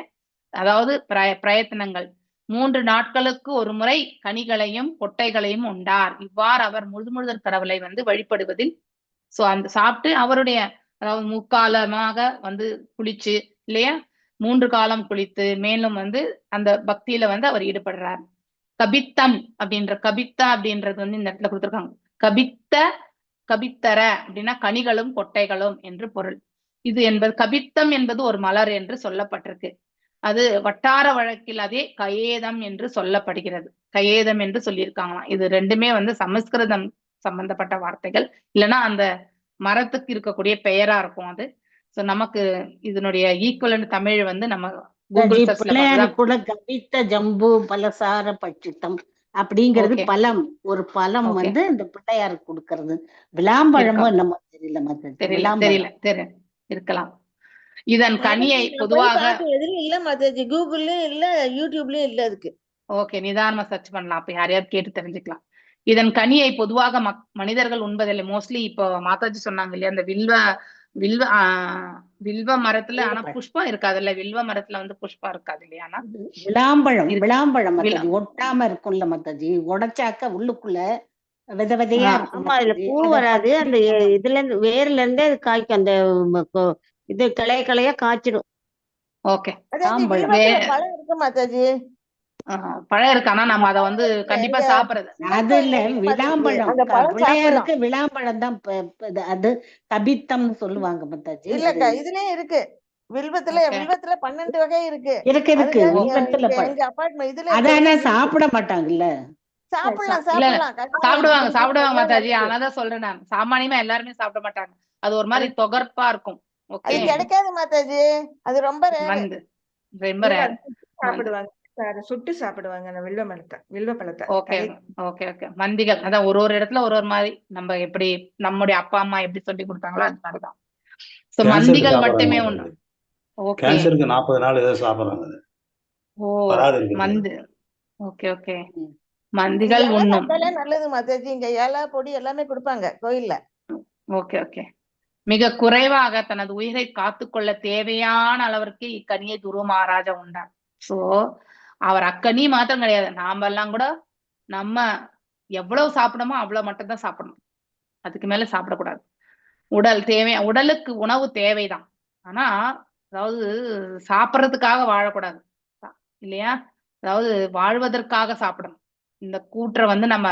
அதாவது பிரயத்தனங்கள். 3 நாட்களுக்கு ஒரு முறை கனிகளையும் கொட்டைகளையும் உண்டார். இவ்வாறு அவர் முழுமுதற் கடவுளை வந்து வழிபடுவதில் சோ அந்த சாப்பிட்டு அவருடைய அதாவது முக்காலமாக வந்து குளிச்சு இல்லையா, 3 காலம் குளித்து மேலும் வந்து அந்த பக்தியில வந்து அவர் ஈடுபடுறார். கபித்தம் கபித்தா அப்படின்றது வந்து இந்த இடத்துல கொடுத்துருக்காங்க. கபித்தர அப்படின்னா கனிகளும் கொட்டைகளும் என்று பொருள். இது என்பது கபித்தம் என்பது ஒரு மலர் என்று சொல்லப்பட்டிருக்கு. அது வட்டார வழக்கில் அதே கயேதம் என்று சொல்லப்படுகிறது. கயேதம் என்று சொல்லியிருக்காங்களாம். இது 2மே வந்து சமஸ்கிருதம் சம்பந்தப்பட்ட வார்த்தைகள், இல்லைன்னா அந்த மரத்துக்கு இருக்கக்கூடிய பெயரா இருக்கும் அது. சோ நமக்கு இதனுடைய ஈக்குவலன்ட் தமிழ் வந்து நம்ம கூகுள் சர்ச்ல கூட கபித்த ஜம்பு பலசார பட்சித்தம் அப்படிங்கிறது பழம், ஒரு பழம் வந்து இந்த பிள்ளையார் கொடுக்கறது. விளாம்பழமும் என்னமோ தெரியல இருக்கலாம். இதன் கனியை பொதுவாக எதுலயும் இல்ல மாதாஜி, கூகுள்லயும் இல்ல, யூடியூப்லயும் இல்ல. அதுக்கு ஓகே, நிதானமா சர்ச் பண்ணலாம். அப்ப யாரையாவது கேட்டு தெரிஞ்சுக்கலாம். இதன் கனியை பொதுவாக மனிதர்கள் உண்பதில்லை. மோஸ்ட்லி இப்போ மாதாஜி சொன்னாங்க இல்லையா, அந்த வில்வ மரத்துல ஆனா புஷ்பம் இருக்காதுல்ல, வில்வ மரத்துல வந்து புஷ்பம் இருக்காது இல்லையா? ஆனா விளாம்பழம் ஒட்டாம இருக்கும்ல மாதாஜி, உடைச்சாக்க உள்ளுக்குள்ள வித விதையா இருக்கும். ஆமா, இதுல பூ வராது. அந்த இதுல இருந்து வேர்ல இருந்தே அது காய்க்கும். அந்த இது கிளையா காய்ச்சிடும். ஓகே, பழம் இருக்கு மாதாஜி, பழம் இருக்கு. ஆனா நம்ம அதை வந்து கண்டிப்பா சாப்பிடுறது அது இல்ல. விளாம்பழம் பிள்ளையாருக்கு விளாம்பழம் தான் அது கபித்தம் சொல்லுவாங்க மாதாஜி. இல்லக்கா, இதுலயும் இருக்கு. வில்வத்துல 12 வகை இருக்கு. எங்க அபார்ட்மெண்ட் இதுல அதானே சாப்பிட மாட்டாங்கல்ல. சாப்பிடுவாங்க மாதாஜி. ஆனாதான் சொல்றேன் நான், சாமானியமா எல்லாருமே சாப்பிட மாட்டாங்க. அது ஒரு மாதிரி தொகர்ப்பா இருக்கும். அது கிடைக்காது மாதாஜி, அது ரொம்ப சாப்பிடுவாங்க, சுட்டு சாப்பிடுவாங்க வில்வ பழத்தை. ஓகே. மந்திகள் அதான் ஒரு இடத்துல ஒரு மாதிரி நம்ம எப்படி நம்முடைய அப்பா அம்மா எப்படி சொல்லி கொடுத்தாங்களோ அது மாதிரிதான். சோ மந்திகள் மட்டுமே ஒண்ணு. ஓகே, கேன்சருக்கு 40 நாள் ஏதோ சாப்பிடுறாங்க. மந்து ஓகே மந்திகள் உண்ணும் நல்லது மாதாஜி. இங்க ஏலா பொடி எல்லாமே கொடுப்பாங்க கோயில்ல. ஓகே. மிக குறைவாக தனது உயிரை காத்துக்கொள்ள தேவையான அளவிற்கு இக்கனியை துருவ மகாராஜா உண்டார். சோ அவர் அக்கனி மாத்திரம் கிடையாது, நாம எல்லாம் கூட நம்ம எவ்வளவு சாப்பிடமோ அவ்வளவு மட்டும் தான் சாப்பிடணும். அதுக்கு மேல சாப்பிடக்கூடாது. உடலுக்கு உணவு தேவைதான். ஆனா அதாவது சாப்பிட்றதுக்காக வாழக்கூடாது இல்லையா? அதாவது வாழ்வதற்காக சாப்பிடணும். இந்த கூற்றை வந்து நம்ம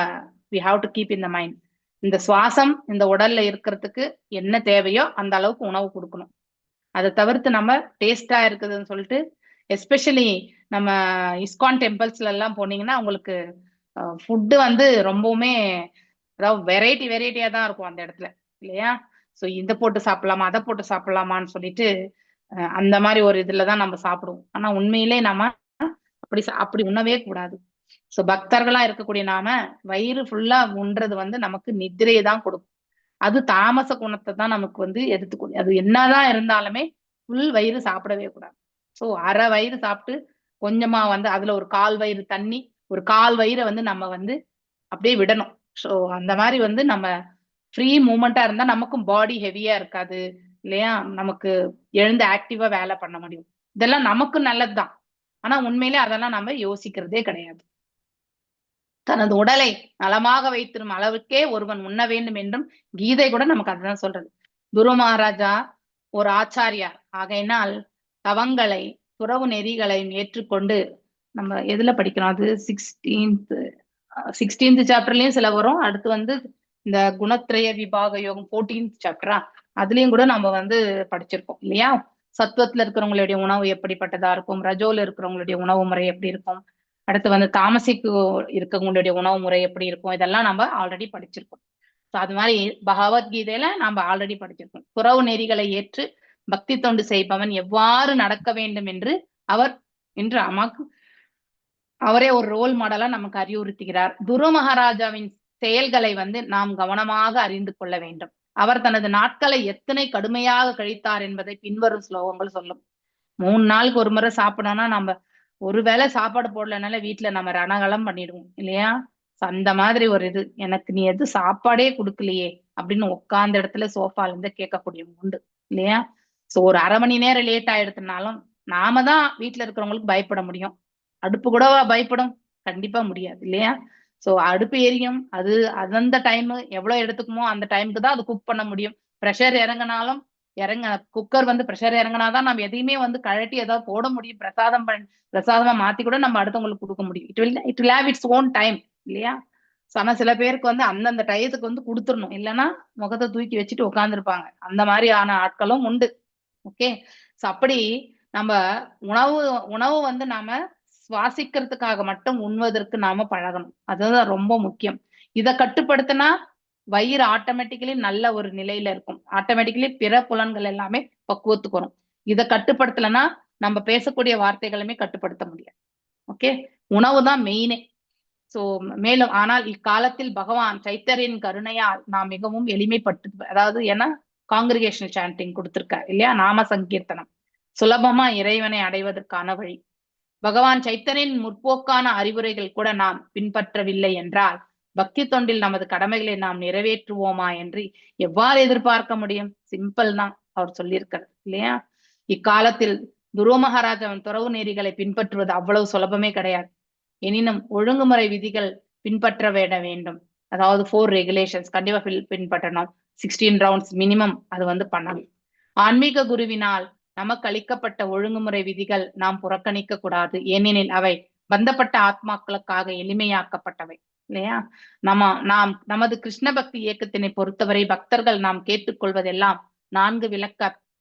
we have to keep in the mind. இந்த சுவாசம் இந்த உடல்ல இருக்கிறதுக்கு என்ன தேவையோ அந்த அளவுக்கு உணவு கொடுக்கணும். அதை தவிர்த்து நம்ம டேஸ்டா இருக்குதுன்னு சொல்லிட்டு எஸ்பெஷலி நம்ம இஸ்கான் டெம்பிள்ஸ்ல எல்லாம் போனீங்கன்னா உங்களுக்கு ஃபுட்டு வந்து ரொம்பவுமே அதாவது வெரைட்டியா தான் இருக்கும் அந்த இடத்துல இல்லையா. ஸோ இதை போட்டு சாப்பிடலாமா அதை போட்டு சாப்பிடலாமான்னு சொல்லிட்டு அந்த மாதிரி ஒரு இதுலதான் நம்ம சாப்பிடுவோம். ஆனா உண்மையிலே நம்ம அப்படி உண்ணவே கூடாது. ஸோ பக்தர்களா இருக்கக்கூடிய நாம வயிறு ஃபுல்லா உண்றது வந்து நமக்கு நித்திரையை தான் கொடுக்கும். அது தாமச குணத்தை தான் நமக்கு வந்து எடுத்துக்கணும். அது என்னதான் இருந்தாலுமே ஃபுல் வயிறு சாப்பிடவே கூடாது. ஸோ அரை வயிறு சாப்பிட்டு கொஞ்சமா வந்து அதுல ஒரு 1/4 வயிறு தண்ணி, ஒரு 1/4 வயிறை வந்து நம்ம வந்து அப்படியே விடணும். ஸோ அந்த மாதிரி வந்து நம்ம ஃப்ரீ மூமெண்டா இருந்தா நமக்கும் பாடி ஹெவியா இருக்காது இல்லையா. நமக்கு எழுந்து ஆக்டிவா வேலை பண்ண முடியும். இதெல்லாம் நமக்கு நல்லதுதான். ஆனா உண்மையிலே அதெல்லாம் நம்ம யோசிக்கிறதே கிடையாது. தனது உடலை நலமாக வைத்திரும் அளவுக்கே ஒருவன் உண்ண வேண்டும் என்றும் கீதை கூட நமக்கு அதுதான் சொல்றது. துருவ மகாராஜா ஒரு ஆச்சாரியார் ஆகையினால் தவங்களை துறவு நெறிகளையும் ஏற்றுக்கொண்டு நம்ம எதுல படிக்கிறோம், அது 16th சாப்டர்லயும் சில வரும். அடுத்து வந்து இந்த குணத்ரய விபாக யோகம் 14th சாப்டரா, அதுலயும் கூட நம்ம வந்து படிச்சிருக்கோம் இல்லையா. சத்துவத்துல இருக்கிறவங்களுடைய உணவு எப்படிப்பட்டதா இருக்கும், ரஜோல இருக்கிறவங்களுடைய உணவு முறை எப்படி இருக்கும், அடுத்து வந்து தாமசிக்கு இருக்கவங்களுடைய உணவு முறை எப்படி இருக்கும், இதெல்லாம் நம்ம ஆல்ரெடி படிச்சிருக்கோம். ஸோ அது மாதிரி பகவத்கீதையில நம்ம ஆல்ரெடி படிச்சிருக்கோம். துறவு நெறிகளை ஏற்று பக்தி தொண்டு செய்பவன் எவ்வாறு நடக்க வேண்டும் என்று அவர் என்று நமக்கு அவரே ஒரு ரோல் மாடலா நமக்கு அறிவுறுத்துகிறார். துருவ மகாராஜாவின் செயல்களை வந்து நாம் கவனமாக அறிந்து கொள்ள வேண்டும். அவர் தனது நாட்களை எத்தனை கடுமையாக கழித்தார் என்பதை பின்வரும் ஸ்லோகங்கள் சொல்லும். 3 நாளுக்கு ஒரு முறை சாப்பிடணும்னா நம்ம ஒருவேளை சாப்பாடு போடலனால வீட்டுல நம்ம ரணகலம் பண்ணிடுவோம் இல்லையா. அந்த மாதிரி ஒரு இது, எனக்கு நீ எது சாப்பாடே கொடுக்கலையே அப்படின்னு உட்கார்ந்த இடத்துல சோஃபால இருந்து கேட்கக்கூடிய உண்டு இல்லையா. சோ ஒரு அரை மணி நேரம் லேட் ஆயிடுதுனாலும் நாம தான் வீட்டுல இருக்கிறவங்களுக்கு பயப்பட முடியும். அடுப்பு கூடவா பயப்படும்? கண்டிப்பா முடியாது இல்லையா. சோ அடுப்பு எரியும், அது அந்த டைம் எவ்வளவு எடுத்துக்குமோ அந்த டைமுக்கு தான் அது குக் பண்ண முடியும். ப்ரெஷர் இறங்கினாலும் குக்கர் வந்து ப்ரெஷர் இறங்கினாதான் நம்ம எதையுமே வந்து கழட்டி ஏதாவது போட முடியும். பிரசாதமா மாத்தி கூட நம்ம அடுத்தவங்களுக்கு கொடுக்க முடியும். It will have its own time இல்லையா. ஆனா சில பேருக்கு வந்து அந்தந்த டயத்துக்கு வந்து கொடுத்துடணும், இல்லைன்னா முகத்தை தூக்கி வச்சுட்டு உட்காந்துருப்பாங்க. அந்த மாதிரியான ஆட்களும் உண்டு. ஓகே. சோ அப்படி நம்ம உணவு வந்து நாம சுவாசிக்கிறதுக்காக மட்டும் உண்வதற்கு நாம பழகணும். அதுதான் ரொம்ப முக்கியம். இதை கட்டுப்படுத்தினா வயிறு ஆட்டோமேட்டிக்கலி நல்ல ஒரு நிலையில இருக்கும். ஆட்டோமேட்டிக்கலி பிற புலன்கள் எல்லாமே பக்குவத்துக்கு வரும். இதை கட்டுப்படுத்தலைன்னா நம்ம பேசக்கூடிய வார்த்தைகளுமே கட்டுப்படுத்த முடியாது. ஓகே. உணவு தான் மெயினே. சோ மேலும் ஆனால் இக்காலத்தில் பகவான் சைத்தன்யரின் கருணையால் நாம் மிகவும் எளிமைப்பட்டு, அதாவது ஏன்னா காங்கிரிகேஷனல் சாண்டிங் கொடுத்திருக்கார் இல்லையா, நாம சங்கீர்த்தனம் சுலபமா இறைவனை அடைவதற்கான வழி. பகவான் சைத்தன்யரின் முற்போக்கான அறிவுரைகள் கூட நாம் பின்பற்றவில்லை என்றால் பக்தி தொண்டில் நமது கடமைகளை நாம் நிறைவேற்றுவோமா என்று எவ்வாறு எதிர்பார்க்க முடியும்? சிம்பிள் தான் அவர் சொல்லியிருக்கிறது இல்லையா. இக்காலத்தில் துருவ மகாராஜாவின் துறவு நெறிகளை பின்பற்றுவது அவ்வளவு சுலபமே கிடையாது. எனினும் ஒழுங்குமுறை விதிகள் பின்பற்ற வேண்டும். அதாவது 4 ரெகுலேஷன்ஸ் கண்டிப்பா பின்பற்றணும். 16 ரவுண்ட்ஸ் மினிமம் அது வந்து பண்ணணும். ஆன்மீக குருவினால் நமக்கு அளிக்கப்பட்ட ஒழுங்குமுறை விதிகள் நாம் புறக்கணிக்க கூடாது. ஏனெனில் அவை பந்தப்பட்ட ஆத்மாக்களுக்காக எளிமையாக்கப்பட்டவை இல்லையா. நமது கிருஷ்ண பக்தி இயக்கத்தினை பொறுத்தவரை பக்தர்கள் நாம் கேட்டுக்கொள்வதெல்லாம் 4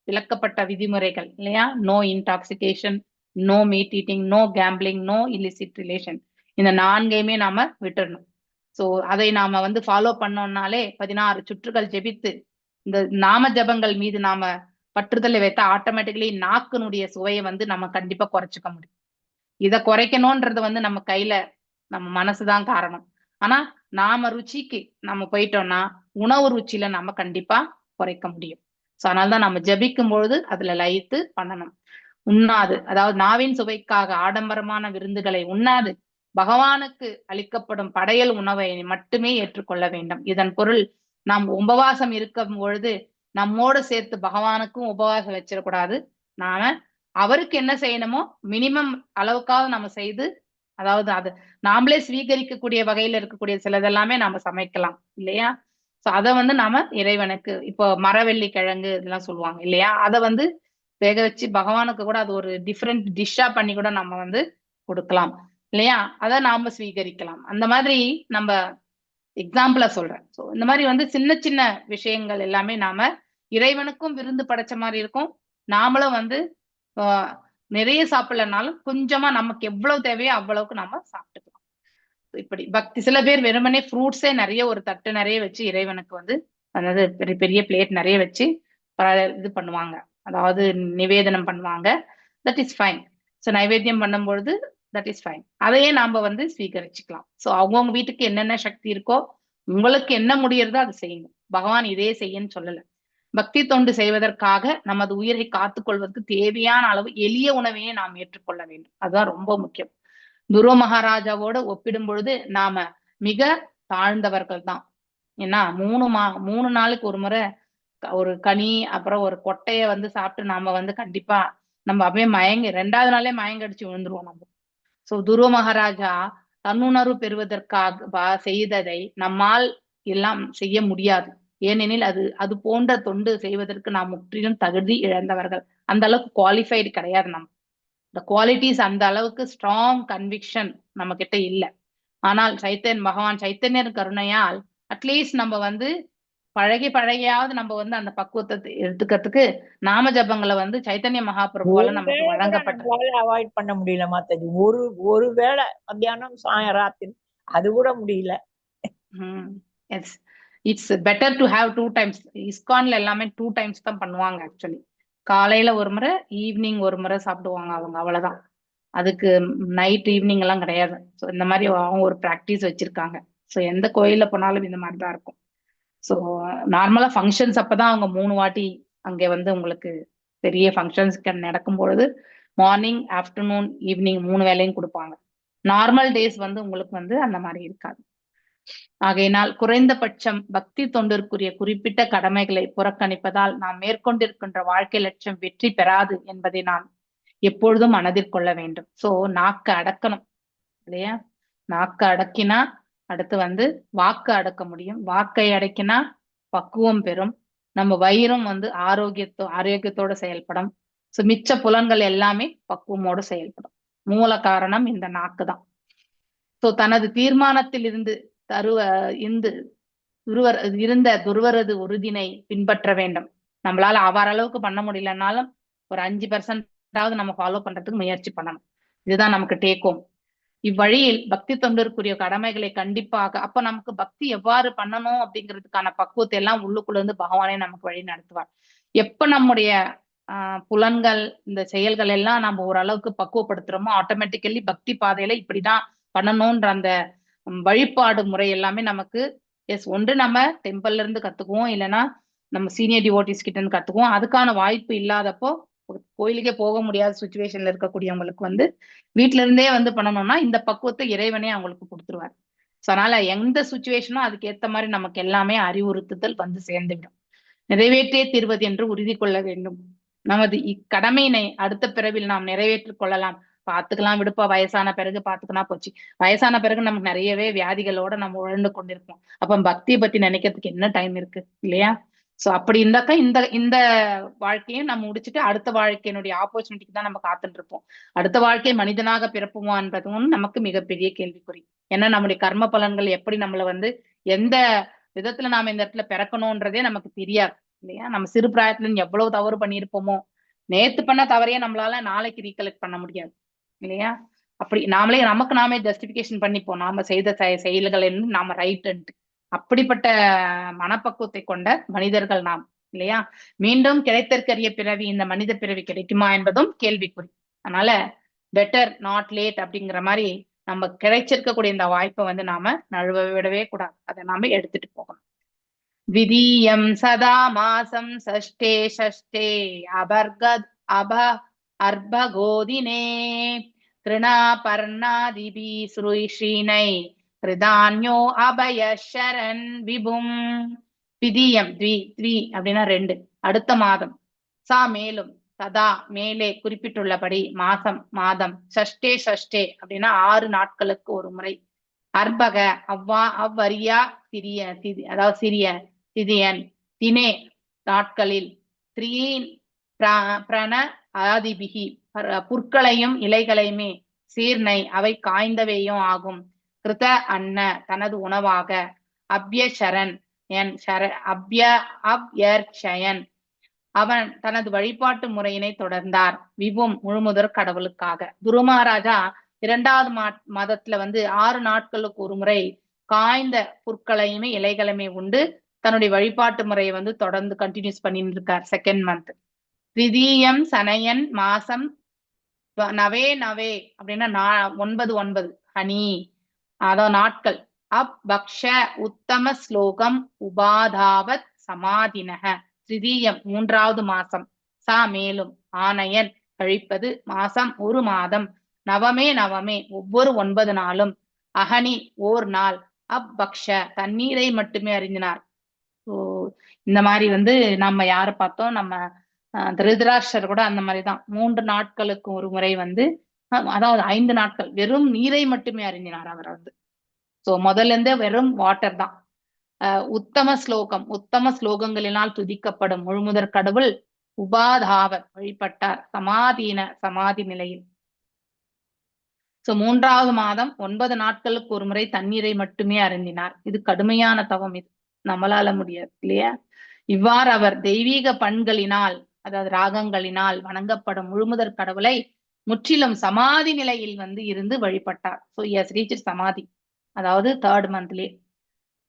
விளக்கப்பட்ட விதிமுறைகள் இல்லையா. No intoxication, no meat eating, no gambling, no illicit relation. இந்த 4ஐயுமே நாம விட்டுறணும். சோ அதை நாம வந்து ஃபாலோ பண்ணோம்னாலே 16 சுற்றுகள் ஜெபித்து இந்த நாம ஜபங்கள் மீது நாம பற்றுதலை வைத்தா ஆட்டோமேட்டிக்கலி நாக்கினுடைய சுவையை வந்து நம்ம கண்டிப்பா குறைச்சிக்க முடியும். இதை குறைக்கணும்ன்றது வந்து நம்ம கையில நம்ம மனசுதான் காரணம். ஆனா நாம ருச்சிக்கு நம்ம போயிட்டோம்னா உணவு ருச்சியில நம்ம கண்டிப்பா குறைக்க முடியும். சோ அதனாலதான் நம்ம ஜபிக்கும் பொழுது அதுல லயித்து பண்ணணும். உண்ணாது, அதாவது நாவின் சுவைக்காக ஆடம்பரமான விருந்துகளை உண்ணாது பகவானுக்கு அளிக்கப்படும் படையல் உணவை மட்டுமே ஏற்றுக்கொள்ள வேண்டும். இதன் பொருள் நாம் உபவாசம் இருக்கும் பொழுது நம்மோடு சேர்த்து பகவானுக்கும் உபவாசம் வச்சிடக்கூடாது. நாம அவருக்கு என்ன செய்யணுமோ மினிமம் அளவுக்காவது நம்ம செய்து, அதாவது அது நாமளே ஸ்வீகரிக்கக்கூடிய வகையில இருக்கக்கூடிய சிலதெல்லாமே நாம சமைக்கலாம் இல்லையா. சோ அதை வந்து நாம இறைவனுக்கு, இப்போ மரவள்ளி கிழங்கு இதெல்லாம் சொல்லுவாங்க இல்லையா, அதை வந்து வேக வச்சு பகவானுக்கு கூட அது ஒரு டிஃப்ரெண்ட் டிஷ்ஷா பண்ணி கூட நம்ம வந்து கொடுக்கலாம் இல்லையா. அதை நாம ஸ்வீகரிக்கலாம். அந்த மாதிரி நம்ம எக்ஸாம்பிளா சொல்றேன். சோ இந்த மாதிரி வந்து சின்ன சின்ன விஷயங்கள் எல்லாமே நாம இறைவனுக்கும் விருந்து படைச்ச மாதிரி இருக்கும். நாமளும் வந்து நிறைய சாப்பிடலனாலும் கொஞ்சமா நமக்கு எவ்வளவு தேவையோ அவ்வளவுக்கு நம்ம சாப்பிட்டுக்கலாம். இப்படி பக்தி சில பேர் வெறுமனே ஃப்ரூட்ஸே நிறைய ஒரு தட்டு நிறைய வச்சு இறைவனுக்கு வந்து அதாவது பெரிய பெரிய பிளேட் நிறைய வச்சு இது பண்ணுவாங்க, அதாவது நிவேதனம் பண்ணுவாங்க. That is fine. ஸோ நைவேத்தியம் பண்ணும்பொழுது தட் இஸ் ஃபைன். அதையே நாம வந்து ஸ்வீகரிச்சுக்கலாம். ஸோ அவங்கவுங்க வீட்டுக்கு என்னென்ன சக்தி இருக்கோ உங்களுக்கு என்ன முடியறதோ அது செய்யுங்க. பகவான் இதே செய்யன்னு சொல்லல. பக்தி தொண்டு செய்வதற்காக நமது உயிரை காத்துக்கொள்வதற்கு தேவையான அளவு எளிய உணவையே நாம் ஏற்றுக்கொள்ள வேண்டும். அதுதான் ரொம்ப முக்கியம். துருவ மகாராஜாவோட ஒப்பிடும் பொழுது நாம மிக தாழ்ந்தவர்கள் தான். ஏன்னா 3 நாளுக்கு ஒரு முறை ஒரு கனி அப்புறம் ஒரு கொட்டைய வந்து சாப்பிட்டு நாம வந்து கண்டிப்பா நம்ம அப்படியே மயங்கி 2வது நாளே மயங்க அடிச்சு விழுந்துருவோம் நம்ம. சோ துருவ மகாராஜா தன்னுணர்வு பெறுவதற்காக செய்ததை நம்மால் எல்லாம் செய்ய முடியாது. ஏனெனில் அது போன்ற தொண்டு செய்வதற்கு நாம் முற்றிலும் தகுதி இழந்தவர்கள். அந்த அளவுக்கு குவாலிஃபைடு கிடையாது. நம்ம இந்த குவாலிட்டிஸ் அந்த அளவுக்கு ஸ்ட்ராங் கன்விக்ஷன் நம்ம கிட்ட இல்லை. ஆனால் பகவான் சைத்தன்யர் கருணையால் அட்லீஸ்ட் நம்ம வந்து பழகியாவது நம்ம வந்து அந்த பக்குவத்தை எடுத்துக்கிறதுக்கு நாம ஜபங்களை வந்து சைத்தன்ய மகாபிரபுவால நமக்கு வழங்கப்பட்டது. அவாய்ட் பண்ண முடியல மாதாஜி. ஒரு வேளை மத்தியானம் ராத்திரி அது கூட முடியல. It's better to have 2 times. இஸ்கான்ல எல்லாமே 2 times தான் பண்ணுவாங்க. ஆக்சுவலி காலையில ஒரு முறை ஈவினிங் ஒரு முறை சாப்பிடுவாங்க அவங்க, அவ்வளவுதான். அதுக்கு நைட் ஈவினிங் எல்லாம் கிடையாது. ஸோ இந்த மாதிரி அவங்க ஒரு ப்ராக்டிஸ் வச்சிருக்காங்க. ஸோ எந்த கோயில்ல போனாலும் இந்த மாதிரி தான் இருக்கும். ஸோ நார்மலா ஃபங்க்ஷன்ஸ் அப்பதான் அவங்க 3 வாட்டி அங்கே வந்து உங்களுக்கு பெரிய ஃபங்க்ஷன்ஸ் நடக்கும் பொழுது மார்னிங் ஆஃப்டர்நூன் ஈவினிங் 3 வேளையும் கொடுப்பாங்க. நார்மல் டேஸ் வந்து உங்களுக்கு வந்து அந்த மாதிரி இருக்காது. ஆகையினால் குறைந்தபட்சம் பக்தி தொண்டிற்குரிய குறிப்பிட்ட கடமைகளை புறக்கணிப்பதால் நாம் மேற்கொண்டிருக்கின்ற வாழ்க்கை லட்சியம் வெற்றி பெறாது என்பதை நாம் எப்பொழுதும் மனதில் கொள்ள வேண்டும். சோ நாக்கு அடக்கணும் இல்லையா? நாக்கு அடக்கினா அடுத்து வந்து வாக்கு அடக்க முடியும். வாக்கை அடக்கினா பக்குவம் பெறும். நம்ம வயிறும் வந்து ஆரோக்கியத்தோட செயல்படும். சோ மிச்ச புலன்கள் எல்லாமே பக்குவமோடு செயல்படும். மூல காரணம் இந்த நாக்கு தான். சோ தனது தீர்மானத்தில் இருந்து இருந்த துருவரது உறுதினை பின்பற்ற வேண்டும். நம்மளால அளவுக்கு பண்ண முடியலனாலும் ஒரு 5% நம்ம ஃபாலோ பண்றதுக்கு முயற்சி பண்ணணும். இதுதான் நமக்கு டேக்கும். இவ்வழியில் பக்தி தொண்டிற்குரிய கடமைகளை கண்டிப்பாக அப்ப நமக்கு பக்தி எவ்வாறு பண்ணணும் அப்படிங்கிறதுக்கான பக்குவத்தை எல்லாம் உள்ளுக்குள்ள இருந்து பகவானே நமக்கு வழி நடத்துவார். எப்ப நம்முடைய புலன்கள் இந்த செயல்கள் எல்லாம் நம்ம ஓரளவுக்கு பக்குவப்படுத்துறோமோ ஆட்டோமேட்டிக்கலி பக்தி பாதையில இப்படிதான் பண்ணணும்ன்ற அந்த வழிபாடு முறை எல்லாமே நமக்கு ஒன்று நம்ம டெம்பிள்ல இருந்து கத்துக்குவோம், இல்லைன்னா நம்ம சீனியர் டிவோட்டிஸ் கிட்ட இருந்து கத்துக்குவோம். அதுக்கான வாய்ப்பு இல்லாதப்போ கோயிலுக்கே போக முடியாத சுச்சுவேஷன்ல இருக்கக்கூடியவங்களுக்கு வந்து வீட்டுல இருந்தே வந்து பண்ணணும்னா இந்த பக்குவத்தை இறைவனே அவங்களுக்கு கொடுத்துருவாரு. ஸோ அதனால எந்த சுச்சுவேஷனும் அதுக்கு ஏத்த மாதிரி நமக்கு எல்லாமே அறிவுறுத்துதல் வந்து சேர்ந்துவிடும். நிறைவேற்றே தீர்வது என்று உறுதி கொள்ள வேண்டும். நமது இக்கடமையினை அடுத்த பிறவில் நாம் நிறைவேற்றிக் கொள்ளலாம். பாத்துக்கலாம் விடுப்பா, வயசான பிறகு பாத்துக்கலாம் போச்சு. வயசான பிறகு நமக்கு நிறையவே வியாதிகளோட நம்ம உழந்து கொண்டிருப்போம். அப்ப பக்தியை பத்தி நினைக்கிறதுக்கு என்ன டைம் இருக்கு இல்லையா? சோ அப்படி இருந்தாக்கா இந்த வாழ்க்கையும் நம்ம முடிச்சுட்டு அடுத்த வாழ்க்கையினுடைய ஆப்பர்ச்சுனிட்டிக்கு தான் நம்ம காத்துட்டு இருப்போம். அடுத்த வாழ்க்கை மனிதனாக பிறப்புமான்றதும் நமக்கு மிகப்பெரிய கேள்விக்குறி. ஏன்னா நம்முடைய கர்ம பலன்கள் எப்படி நம்மள வந்து எந்த விதத்துல நாம இந்த இடத்துல பிறக்கணும்ன்றதே நமக்கு தெரியாது இல்லையா? நம்ம சிறு பிராயத்துல எவ்வளவு தவறு பண்ணியிருப்போமோ, நேத்து பண்ண தவறையே நம்மளால நாளைக்கு ரீகலெக்ட் பண்ண முடியாது இல்லையா? அப்படி நமக்கு நாமே ஜஸ்டிபிகேஷன் பண்ணிப்போம், நாம செய்த செயல்கள் நாம ரைட்டுன்ட்டு. அப்படிப்பட்ட மனப்பக்குவத்தை கொண்ட மனிதர்கள் நாம் இல்லையா? மீண்டும் கிடைத்தற்கரிய பிறவி இந்த மனித பிறவி கிடைக்குமா என்பதும் கேள்விக்குறி. அதனால பெட்டர் நாட் லேட் அப்படிங்கிற மாதிரி நம்ம கிடைச்சிருக்கக்கூடிய இந்த வாய்ப்பை வந்து நாம நழுவ விடவே கூடாது. அதை நாம எடுத்துட்டு போகணும். விதீயம் சதா மாசம் சஷ்டே ஷஷ்டே அர்பகோதினே திருணா பர்ணாதிபி ஸ்ரீனை கிருதான்யோ அபய சரண் விபும். விதியம் த்வி அப்படின்னா 2 அடுத்த மாதம், சா மேலும், சதா மேலே குறிப்பிட்டுள்ளபடி, மாசம் மாதம், சஷ்டே அப்படின்னா 6 நாட்களுக்கு ஒரு முறை, அர்பக அவ்வரியா அதாவது சிறிய திதியன் தினே நாட்களில், த்ரீன் பிரண ஆதிபிகி புற்களையும் இலைகளையுமே, சீர்ணை அவை காய்ந்தவையும் ஆகும், கிருத அன்ன தனது உணவாக, அப்யசரண் அப்யர்ஷயன் அவன் தனது வழிபாட்டு முறையினை தொடர்ந்தார். விபும் முழுமுதற் கடவுளுக்காக. துருவ மகாராஜா 2வது மாதத்துல 6 நாட்களுக்கு ஒரு முறை காய்ந்த புற்களையுமே இலைகளுமே உண்டு தன்னுடைய வழிபாட்டு முறையை தொடர்ந்து கண்டினியூஸ் பண்ணிட்டு இருக்கார். 2nd month. திதீயம் சனயன் மாசம் நவே நவே அப்படின்னா 9 ஹனி அதாவது நாட்கள். பக்ஷ உத்தம ஸ்லோகம் உபாதாவத் சமாதினக. திதீயம் 3வது மாசம். சா மேலும் ஆனயன் கழிப்பது மாசம் 1 மாதம். நவமே நவமே ஒவ்வொரு 9 நாளும். அகனி ஓர் நாள். பக்ஷ தண்ணீரை மட்டுமே அறிந்தினார். இந்த மாதிரி நம்ம யார பார்த்தோம், நம்ம திருதராஷ்டர் கூட அந்த மாதிரிதான் 3 நாட்களுக்கு ஒரு முறை அதாவது 5 நாட்கள் வெறும் நீரை மட்டுமே அறிந்தினார் அவர் சோ முதல்ல இருந்தே வெறும் வாட்டர் தான். உத்தம ஸ்லோகம் உத்தம ஸ்லோகங்களினால் துதிக்கப்படும் முழுமுதற் கடவுள் உபாதாவத் வழிபட்டார் சமாதி நிலையில். சோ 3வது மாதம் 9 நாட்களுக்கு ஒரு முறை தண்ணீரை மட்டுமே அருந்தினார். இது கடுமையான தவம். இது நம்மளால முடியாது இல்லையா? இவ்வாறு அவர் தெய்வீக பண்களினால் அதாவது ராகங்களினால் வணங்கப்படும் முழுமுதற் கடவுளை முற்றிலும் சமாதி நிலையில் இருந்து வழிபட்டார். சோ எஸ் ரீச் சமாதி, அதாவது 3rd மந்த்லே.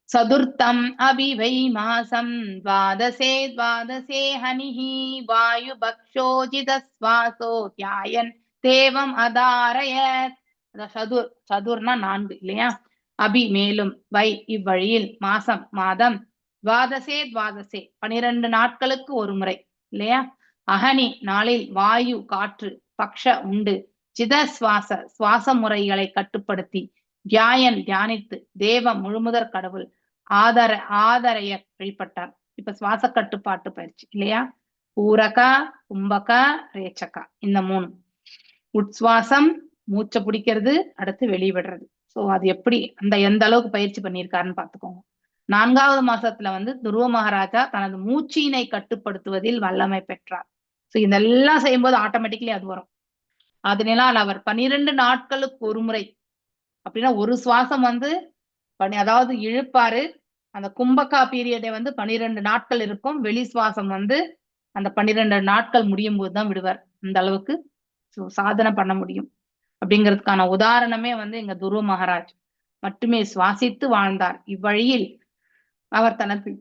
சதுர்த்தம் அபிவை மாசம் துவாதசே ஹனிஹி வாயு பக்ஷோஜித ஸ்வாசோ தியாயன் தேவம் அதாரயத். சதுர்னா 4 இல்லையா? அபி மேலும், வை இவ்வழியில், மாசம் மாதம், துவாதசே 12 நாட்களுக்கு ஒரு முறை இல்லையா? அகனி நாளில், வாயு காற்று, பக்ஷ உண்டு, சித சுவாச முறைகளை கட்டுப்படுத்தி, தியாயன் தியானித்து, தேவம் முழுமுதற் கடவுள், ஆதரைய வழிபட்டார். இப்ப சுவாச கட்டுப்பாட்டு பயிற்சி இல்லையா? பூரகா கும்பகா ரேச்சகா இந்த 3. உட்சுவாசம் மூச்சை பிடிக்கிறது, அடுத்து வெளிவிடுறது. சோ அது எப்படி எந்த அளவுக்கு பயிற்சி பண்ணியிருக்காருன்னு பாத்துக்கோங்க. 4வது மாசத்துல துருவ மகாராஜா தனது மூச்சினை கட்டுப்படுத்துவதில் வல்லமை பெற்றார். சோ இதெல்லாம் செய்யும்போது ஆட்டோமேட்டிக்கலி அது வரும். அதனால் அவர் 12 நாட்களுக்கு ஒரு முறை அப்படின்னா ஒரு சுவாசம் அதாவது இழுப்பாரு. அந்த கும்பகா பீரியடை 12 நாட்கள் இருக்கும். வெளி சுவாசம் அந்த 12 நாட்கள் முடியும் போதுதான் விடுவார். அந்த அளவுக்கு சாதனை பண்ண முடியும் அப்படிங்கிறதுக்கான உதாரணமே எங்க துருவ மகாராஜ் மட்டுமே சுவாசித்து வாழ்ந்தார். இவ்வழியில் அவர் தனது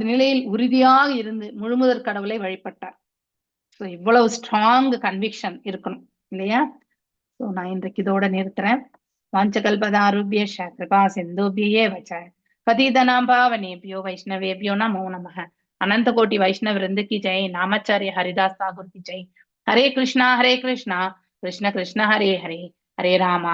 நிலையில் உறுதியாக இருந்து முழுமுதற் கடவுளை வழிபட்டார். ஸோ இவ்வளவு ஸ்ட்ராங் கன்விக்ஷன் இருக்கணும் இல்லையா? ஸோ நான் இன்றைக்கு இதோட நிறுத்துறேன். வாஞ்சகல்பதாருபிய கிருபா சிந்துபியே வச்ச பதிதனாம் பாவனேபியோ வைஷ்ணவேபியோ நமோ நமः. अनंत कोटि वैष्णव वृंद की जय. नामाचार्य हरिदास ठाकुर की जय. हरे कृष्णा कृष्ण कृष्ण हरे हरे, हरे रामा